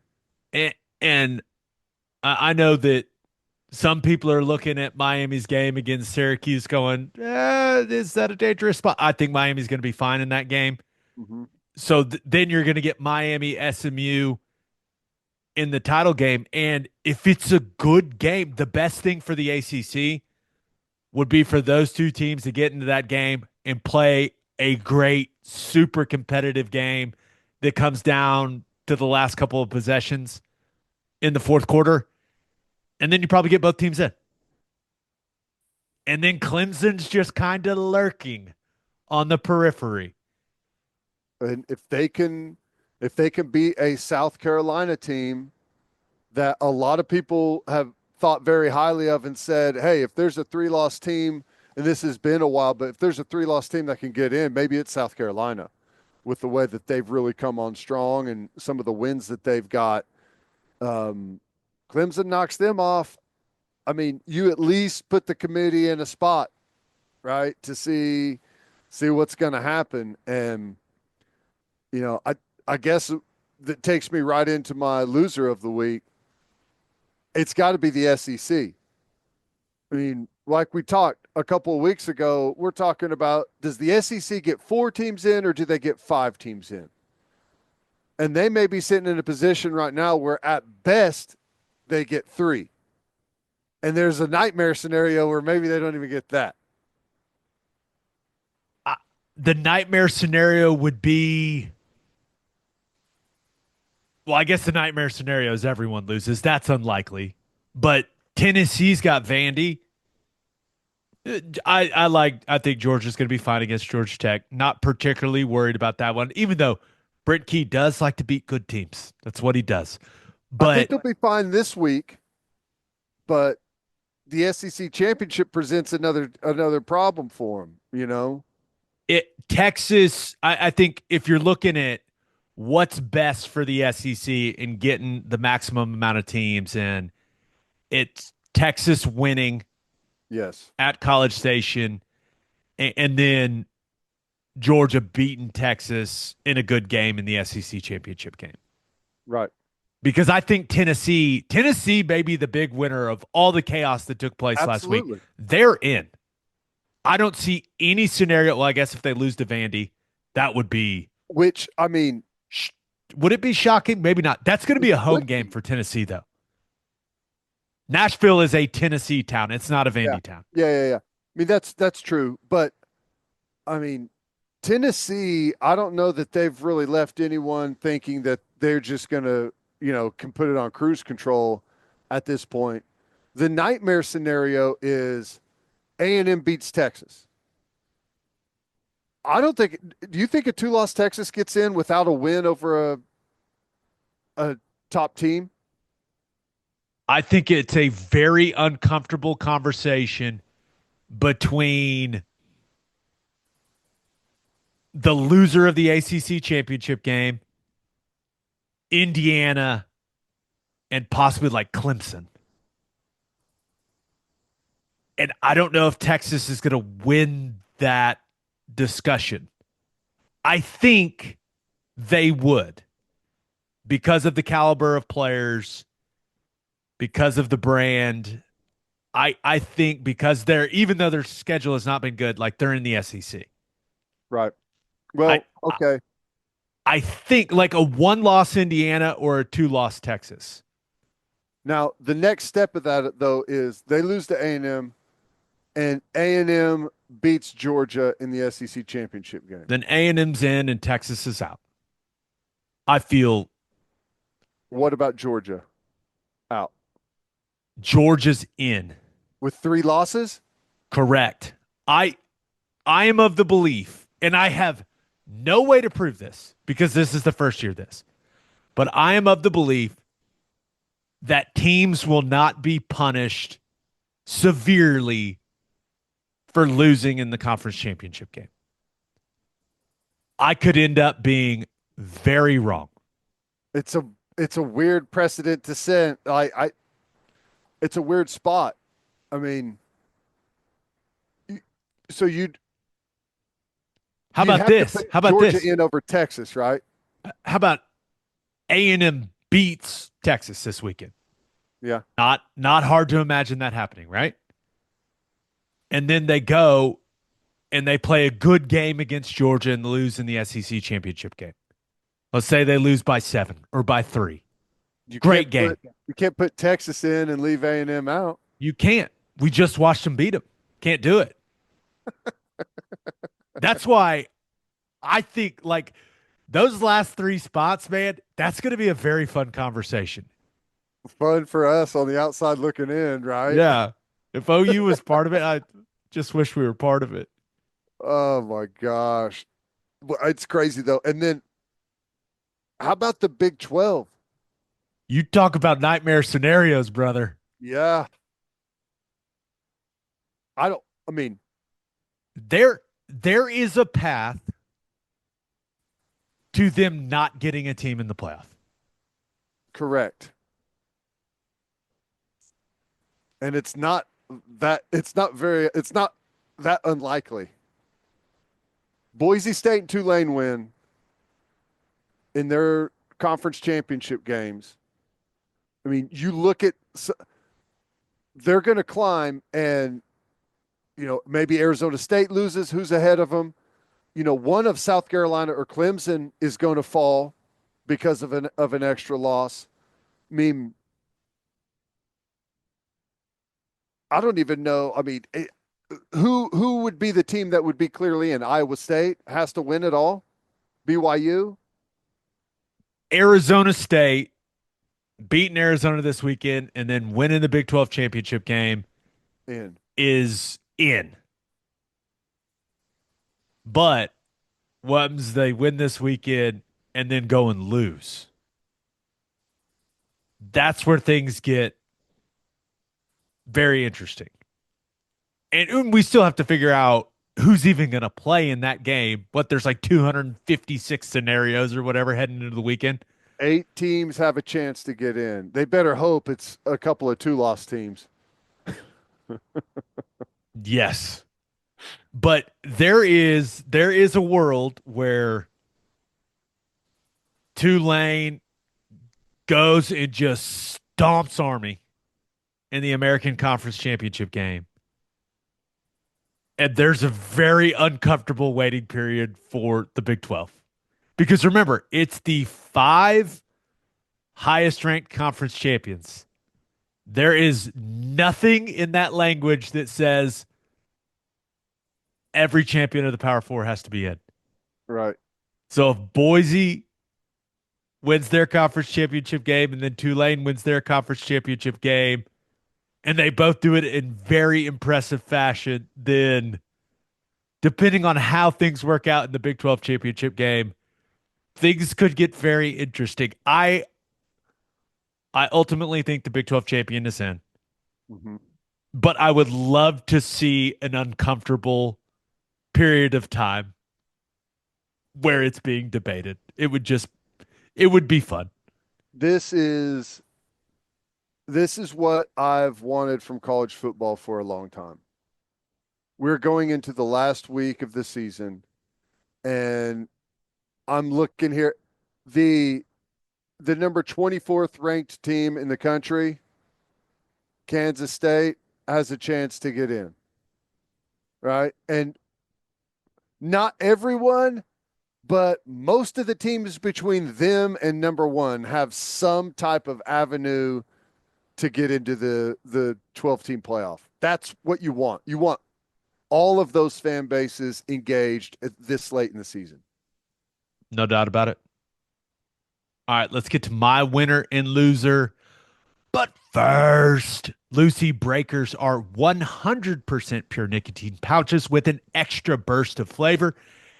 And I know that some people are looking at Miami's game against Syracuse going, is that a dangerous spot? I think Miami's going to be fine in that game. Mm-hmm. So then you're going to get Miami, SMU in the title game. And if it's a good game, the best thing for the ACC would be for those two teams to get into that game and play a great, super competitive game that comes down to the last couple of possessions in the fourth quarter. And then you probably get both teams in. And then Clemson's just kind of lurking on the periphery. And if they can beat a South Carolina team that a lot of people have thought very highly of and said, hey, if there's a 3-loss team, and this has been a while, but if there's a 3-loss team that can get in, maybe it's South Carolina with the way that they've really come on strong and some of the wins that they've got. Clemson knocks them off. I mean, you at least put the committee in a spot, right, to see what's going to happen. And, you know, I guess that takes me right into my loser of the week. It's got to be the SEC. I mean, like we talked a couple of weeks ago, we're talking about, does the SEC get 4 teams in or do they get 5 teams in? And they may be sitting in a position right now where at best they get 3. And there's a nightmare scenario where maybe they don't even get that. The nightmare scenario would be, well, I guess the nightmare scenario is everyone loses. That's unlikely. But Tennessee's got Vandy. I think Georgia's going to be fine against Georgia Tech. Not particularly worried about that one, even though Brent Key does like to beat good teams. That's what he does. I think But they'll be fine this week, but the SEC championship presents another problem for them, you know? Texas, I think if you're looking at what's best for the SEC in getting the maximum amount of teams in, it's Texas winning Yes. at College Station, and then Georgia beating Texas in a good game in the SEC championship game. Right. Because I think Tennessee may be the big winner of all the chaos that took place last week. They're in. I don't see any scenario. Well, I guess if they lose to Vandy, that would be. Which, I mean, would it be shocking? Maybe not. That's going to be a home game for Tennessee, though. Nashville is a Tennessee town. It's not a Vandy town. Yeah. I mean, that's true. But, I mean, Tennessee, I don't know that they've really left anyone thinking that they're just going to, can put it on cruise control at this point. The nightmare scenario is A&M beats Texas. I don't think. Do you think a two-loss Texas gets in without a win over a top team? I think it's a very uncomfortable conversation between the loser of the ACC championship game, Indiana, and possibly like Clemson. And I don't know if Texas is going to win that discussion. I think they would because of the caliber of players, because of the brand. I think because they're, even though their schedule has not been good, like they're in the SEC. Right. I Well, okay. I think like a one loss Indiana or a two loss Texas. Now the next step of that though is they lose to A&M, and A&M beats Georgia in the SEC championship game. Then A&M's in and Texas is out. I feel What about Georgia? Out Georgia's in. with 3 losses? Correct. I am of the belief, and I have no way to prove this because this is the first year of this, but I am of the belief that teams will not be punished severely for losing in the conference championship game. I could end up being very wrong. It's a weird precedent to set. It's a weird spot. I mean, so How you'd about have to this? put How about Georgia this? in over Texas, right? How about A&M beats Texas this weekend? Yeah. Not hard to imagine that happening, right? And then they go and they play a good game against Georgia and lose in the SEC championship game. Let's say they lose by 7 or by 3. Great game. You can't put Texas in and leave A&M out. You can't. We just watched them beat them. Can't do it. That's why I think like those last 3 spots, man, that's going to be a very fun conversation. Fun for us on the outside looking in, right? Yeah. If OU was part of it, I just wish we were part of it. Oh my gosh. Well, it's crazy though. And then how about the Big 12? You talk about nightmare scenarios, brother. Yeah. I mean, There is a path to them not getting a team in the playoff. correct. And it's not that unlikely. Boise State and Tulane win in their conference championship games. I mean, you look at they're going to climb, and maybe Arizona State loses. Who's ahead of them? One of South Carolina or Clemson is going to fall because of an extra loss. I mean, I don't even know. I mean, who would be the team that would be clearly in? Iowa State has to win it all. BYU, Arizona State beating Arizona this weekend and then winning the Big 12 championship game in. is in. But what happens they win this weekend and then go and lose? That's where things get very interesting. And we still have to figure out who's even going to play in that game. There's like 256 scenarios or whatever heading into the weekend. 8 teams have a chance to get in. They better hope it's a couple of 2-loss teams. Yes. But there is a world where Tulane goes and just stomps Army in the American Conference Championship game. And there's a very uncomfortable waiting period for the Big 12. Because remember, it's the 5 highest ranked conference champions. There is nothing in that language that says every champion of the Power 4 has to be in. Right. So if Boise wins their conference championship game and then Tulane wins their conference championship game, and they both do it in very impressive fashion, then depending on how things work out in the Big 12 championship game, things could get very interesting. I ultimately think the Big 12 champion is in, Mm-hmm. but I would love to see an uncomfortable period of time where it's being debated. It would be fun. This is this is what I've wanted from college football for a long time. We're going into the last week of the season, and I'm looking here. The the number 24th ranked team in the country, Kansas State, has a chance to get in. Right? And not everyone, but most of the teams between them and number one have some type of avenue to get into the 12 team playoff. That's what you want. You want all of those fan bases engaged at this late in the season. No doubt about it. All right, let's get to my winner and loser. But first, Lucy Breakers are 100% pure nicotine pouches with an extra burst of flavor,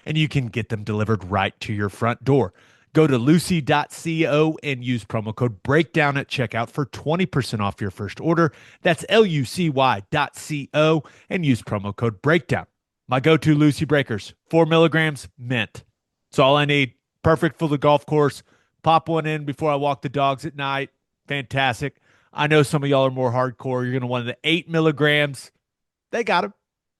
and you can get them delivered right to your front door. Go to lucy.co and use promo code BREAKDOWN at checkout for 20% off your first order. That's lucy.co and use promo code BREAKDOWN. My go-to Lucy Breakers, 4 milligrams, mint. It's all I need. Perfect for the golf course. Pop one in before I walk the dogs at night. Fantastic. I know some of y'all are more hardcore. You're going to want the 8 milligrams. They got them.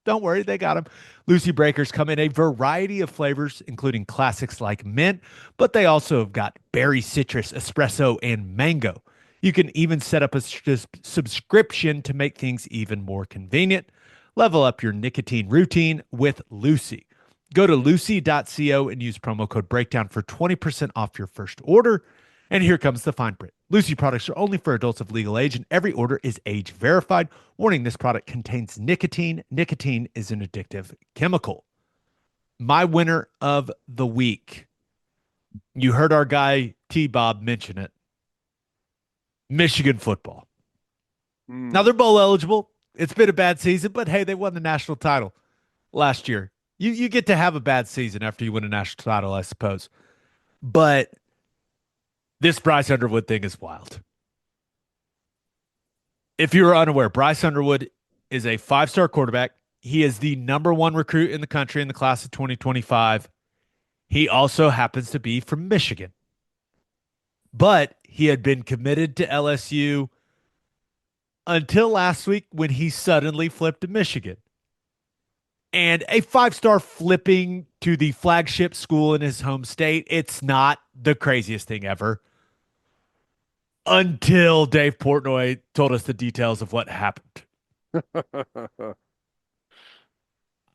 Don't worry, they got them. Lucy Breakers come in a variety of flavors, including classics like mint, but they also have got berry citrus, espresso, and mango. You can even set up a subscription to make things even more convenient. Level up your nicotine routine with Lucy. Go to lucy.co and use promo code BREAKDOWN for 20% off your first order. And here comes the fine print. Lucy products are only for adults of legal age, and every order is age verified. Warning, this product contains nicotine. Nicotine is an addictive chemical. My winner of the week. You heard our guy T-Bob mention it. Michigan football. Now they're bowl eligible. It's been a bad season, but hey, they won the national title last year. You get to have a bad season after you win a national title, I suppose. But this Bryce Underwood thing is wild. If you were unaware, Bryce Underwood is a 5-star quarterback. He is the number 1 recruit in the country in the class of 2025. He also happens to be from Michigan. But he had been committed to LSU until last week when he suddenly flipped to Michigan. And a 5-star flipping to the flagship school in his home state, it's not the craziest thing ever. Until Dave Portnoy told us the details of what happened.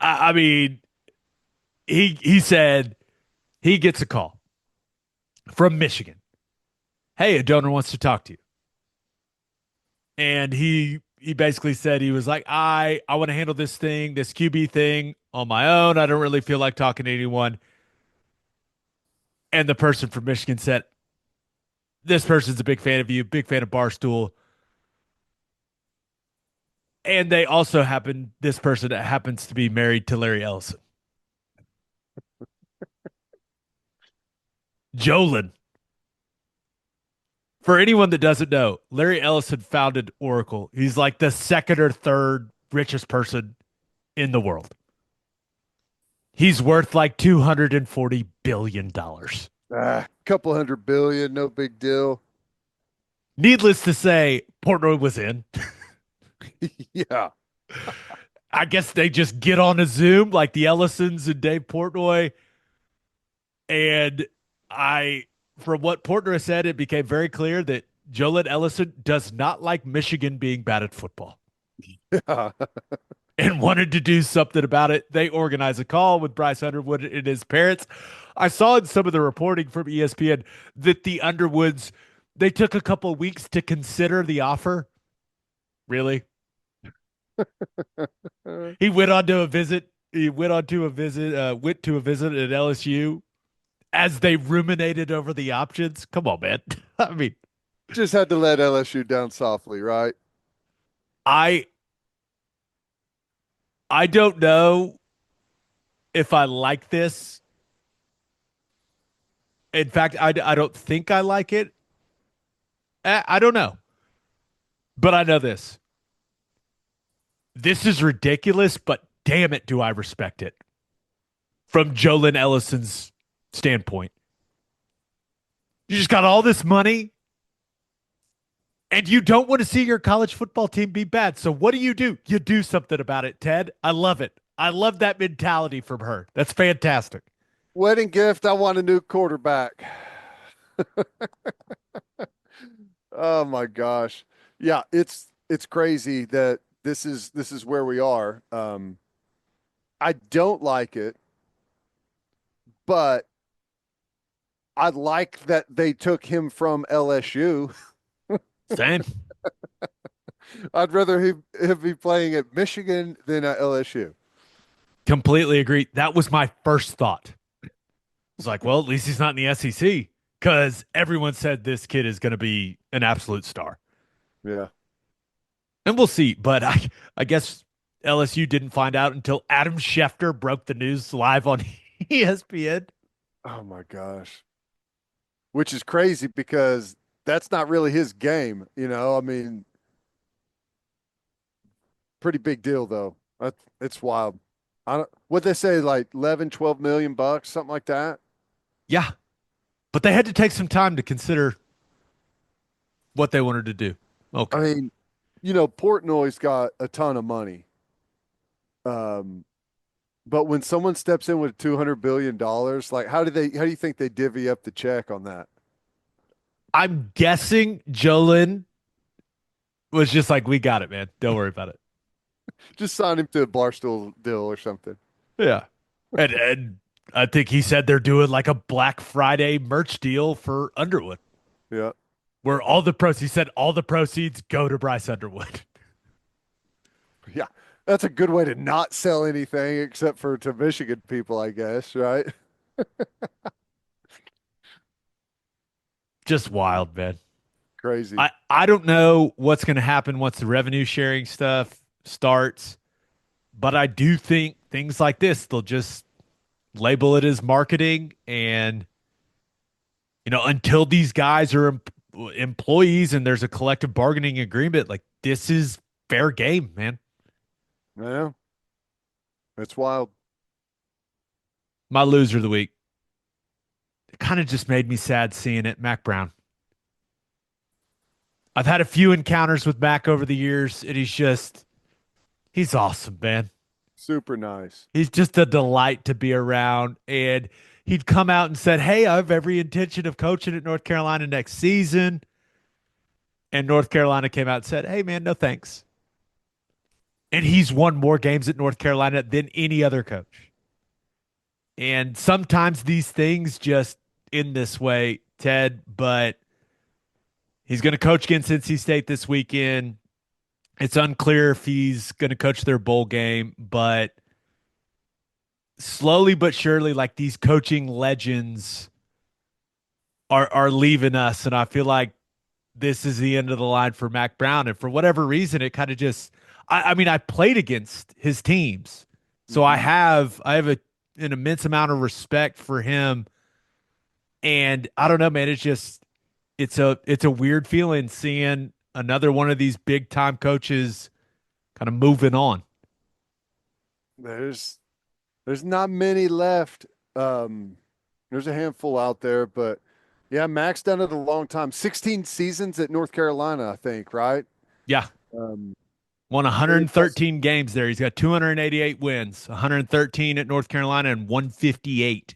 I mean, he said he gets a call from Michigan. Hey, a donor wants to talk to you. And he basically said he was like, I want to handle this thing, this QB thing on my own. I don't really feel like talking to anyone. And the person from Michigan said, this person's a big fan of you, big fan of Barstool. And they also this person happens to be married to Larry Ellison. Jolin. For anyone that doesn't know, Larry Ellison founded Oracle. He's like the second or third richest person in the world. He's worth like $240 billion. Couple $100 billion, no big deal. Needless to say, Portnoy was in. Yeah. I guess they just get on a Zoom like the Ellisons and Dave Portnoy. And from what Portnoy said, it became very clear that Jolin Ellison does not like Michigan being bad at football. Yeah. And wanted to do something about it. They organized a call with Bryce Underwood and his parents. I saw in some of the reporting from ESPN that the Underwoods, they took a couple of weeks to consider the offer. Really? He went to a visit at LSU as they ruminated over the options. Come on, man. I mean, just had to let LSU down softly, right? I don't know if I like this. In fact, I don't think I like it. I don't know. But I know this. This is ridiculous, but damn it, do I respect it from Jolyn Ellison's standpoint. You just got all this money and you don't want to see your college football team be bad. So what do? You do something about it, Ted. I love it. I love that mentality from her. That's fantastic. Wedding gift, I want a new quarterback. Oh my gosh. Yeah, it's crazy that this is where we are. I don't like it, but I like that they took him from LSU. Same. I'd rather him be playing at Michigan than at LSU. Completely agree. That was my first thought. It's like, well, at least he's not in the SEC because everyone said this kid is going to be an absolute star. Yeah. And we'll see. But I guess LSU didn't find out until Adam Schefter broke the news live on ESPN. Oh my gosh. Which is crazy because that's not really his game, you know. I mean, pretty big deal though. It's wild. I don't what they say, like 11, 12 million bucks, something like that. Yeah. But they had to take some time to consider what they wanted to do. I Okay. mean, Portnoy's got a ton of money. Um, but when someone steps in with $200 billion, like how do you think they divvy up the check on that? I'm guessing Jolyn was just like, we got it, man. Don't worry about it. Just sign him to a Barstool deal or something. Yeah. And I think he said they're doing like a Black Friday merch deal for Underwood Yeah. where he said all the proceeds go to Bryce Underwood. Yeah. That's a good way to not sell anything except for to Michigan people, I guess, right? Just wild, man. Crazy. I don't know what's going to happen once the revenue sharing stuff starts, but I do think things like this, they'll just label it as marketing. And, until these guys are employees and there's a collective bargaining agreement, like this is fair game, man. Yeah. It's wild. My loser of the week. It kind of just made me sad seeing it. Mack Brown. I've had a few encounters with Mac over the years, and he's awesome, man. Super nice. He's just a delight to be around. And he'd come out and said, hey, I have every intention of coaching at North Carolina next season. And North Carolina came out and said, hey, man, no thanks. And he's won more games at North Carolina than any other coach. And sometimes these things just end this way, Ted, but he's going to coach against NC State this weekend. It's unclear if he's going to coach their bowl game, but slowly but surely, like these coaching legends are leaving us, and I feel like this is the end of the line for Mack Brown. And for whatever reason, it kind of just, I mean, I played against his teams, so I Mhm. have an immense amount of respect for him. And I don't know, man, it's a weird feeling seeing another one of these big time coaches kind of moving on. There's there's not many left. Um, there's a handful out there, but yeah, Mac's done it a long time. 16 seasons at North Carolina, I think, right? Yeah. Um, Won pretty impressive. 113 games there. He's got 288 wins, 113 at North Carolina and 158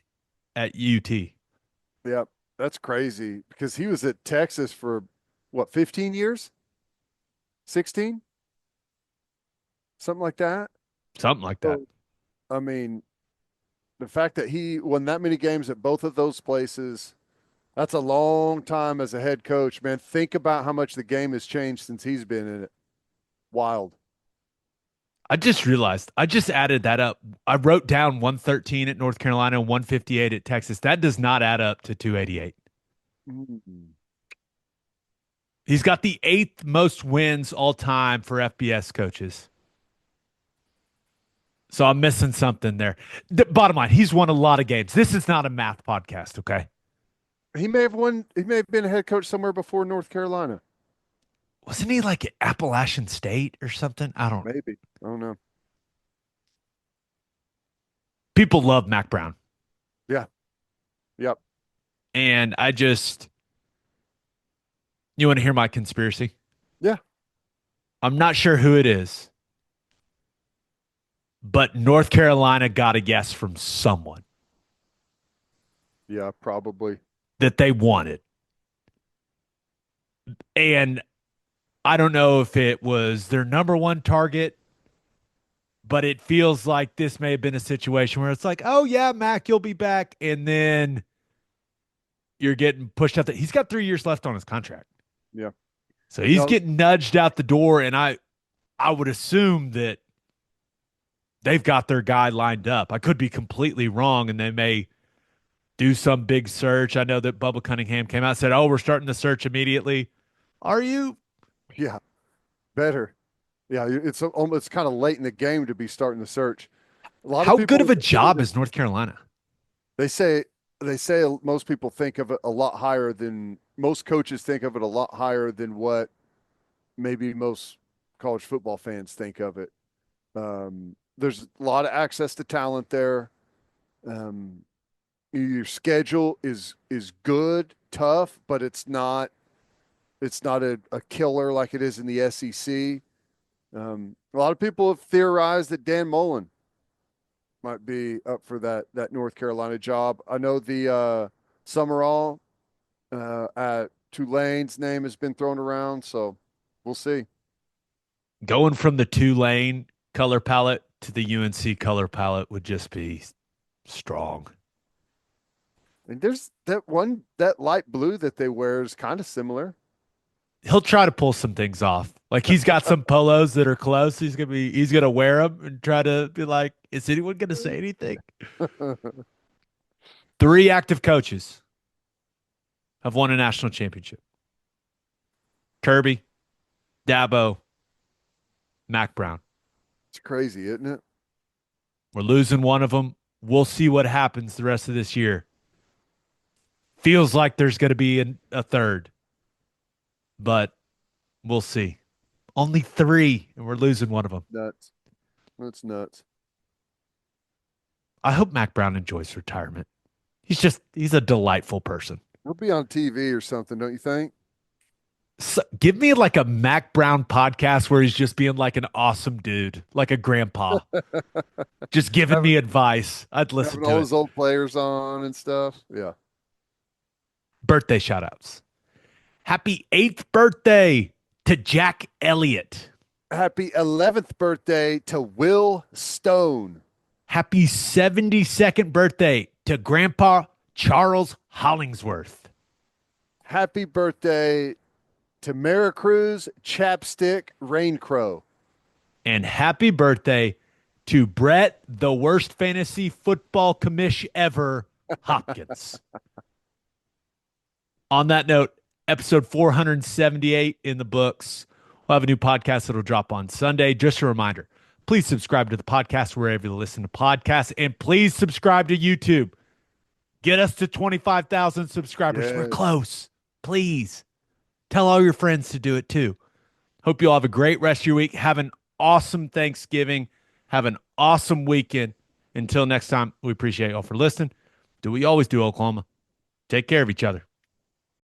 at UT. Yeah, that's crazy because he was at Texas for what, 15 years? 16? Something like that. Something like that. So, I mean, the fact that he won that many games at both of those places, that's a long time as a head coach, man. Think about how much the game has changed since he's been in it. Wild. I just realized I just added that up. I wrote down 113 at North Carolina and 158 at Texas. That does not add up to 288. Mm. He's got the eighth most wins all time for FBS coaches. So I'm missing something there. The bottom line, he's won a lot of games. This is not a math podcast, okay? He may have won. He may have been a head coach somewhere before North Carolina. Wasn't he like at Appalachian State or something? I don't. Maybe. I don't know. People love Mack Brown. Yeah. Yep. And you want to hear my conspiracy? Yeah. I'm not sure who it is, but North Carolina got a yes from someone Yeah. Probably. that they wanted. And I don't know if it was their number one target, but it feels like this may have been a situation where it's like, oh, yeah, Mac, you'll be back. And then you're getting pushed out. He's got 3 years left on his contract. Yeah. So he's No. getting nudged out the door. And I would assume that they've got their guy lined up. I could be completely wrong, and they may do some big search. I know that Bubba Cunningham came out and said, oh, we're starting the search immediately. Are you? Yeah. Better. Yeah. It's kind of late in the game to be starting the search. A lot How of people good of a job is North Carolina? They say most people think of it a lot higher than most coaches think of it a lot higher than what maybe most college football fans think of it. There's a lot of access to talent there. Your schedule is good, tough, but it's not a killer like it is in the SEC. A lot of people have theorized that Dan Mullen might be up for that North Carolina job. I know the Summerall at Tulane's name has been thrown around, so we'll see. Going from the Tulane color palette to the UNC color palette would just be strong. And there's that light blue that they wear is kind of similar. He'll try to pull some things off. Like he's got some polos that are close. He's gonna wear them and try to be like, is anyone gonna say anything? 3 active coaches have won a national championship. Kirby, Dabo, Mack Brown. It's crazy, isn't it? We're losing one of them. We'll see what happens the rest of this year. Feels like there's going to be a third, but we'll see. Only 3, and we're losing one of them. Nuts. That's nuts. I hope Mack Brown enjoys retirement. He's a delightful person. He'll be on TV or something, don't you think? So, give me like a Mack Brown podcast where he's just being like an awesome dude, like a grandpa, just giving me advice. I'd listen Having to all it. those old players on and stuff. Yeah. Birthday shout outs. Happy 8th birthday to Jack Elliott. Happy 11th birthday to Will Stone. Happy 72nd birthday to Grandpa Charles Hollingsworth. Happy birthday to Maricruz Chapstick Raincrow. And happy birthday to Brett, the worst fantasy football commish ever, Hopkins. On that note, episode 478 in the books. We'll have a new podcast that'll drop on Sunday. Just a reminder, please subscribe to the podcast wherever you listen to podcasts, and please subscribe to YouTube. Get us to 25,000 subscribers. Yes. We're close. Please tell all your friends to do it too. Hope you all have a great rest of your week. Have an awesome Thanksgiving. Have an awesome weekend. Until next time, we appreciate y'all for listening. Do what you always do, Oklahoma. Take care of each other.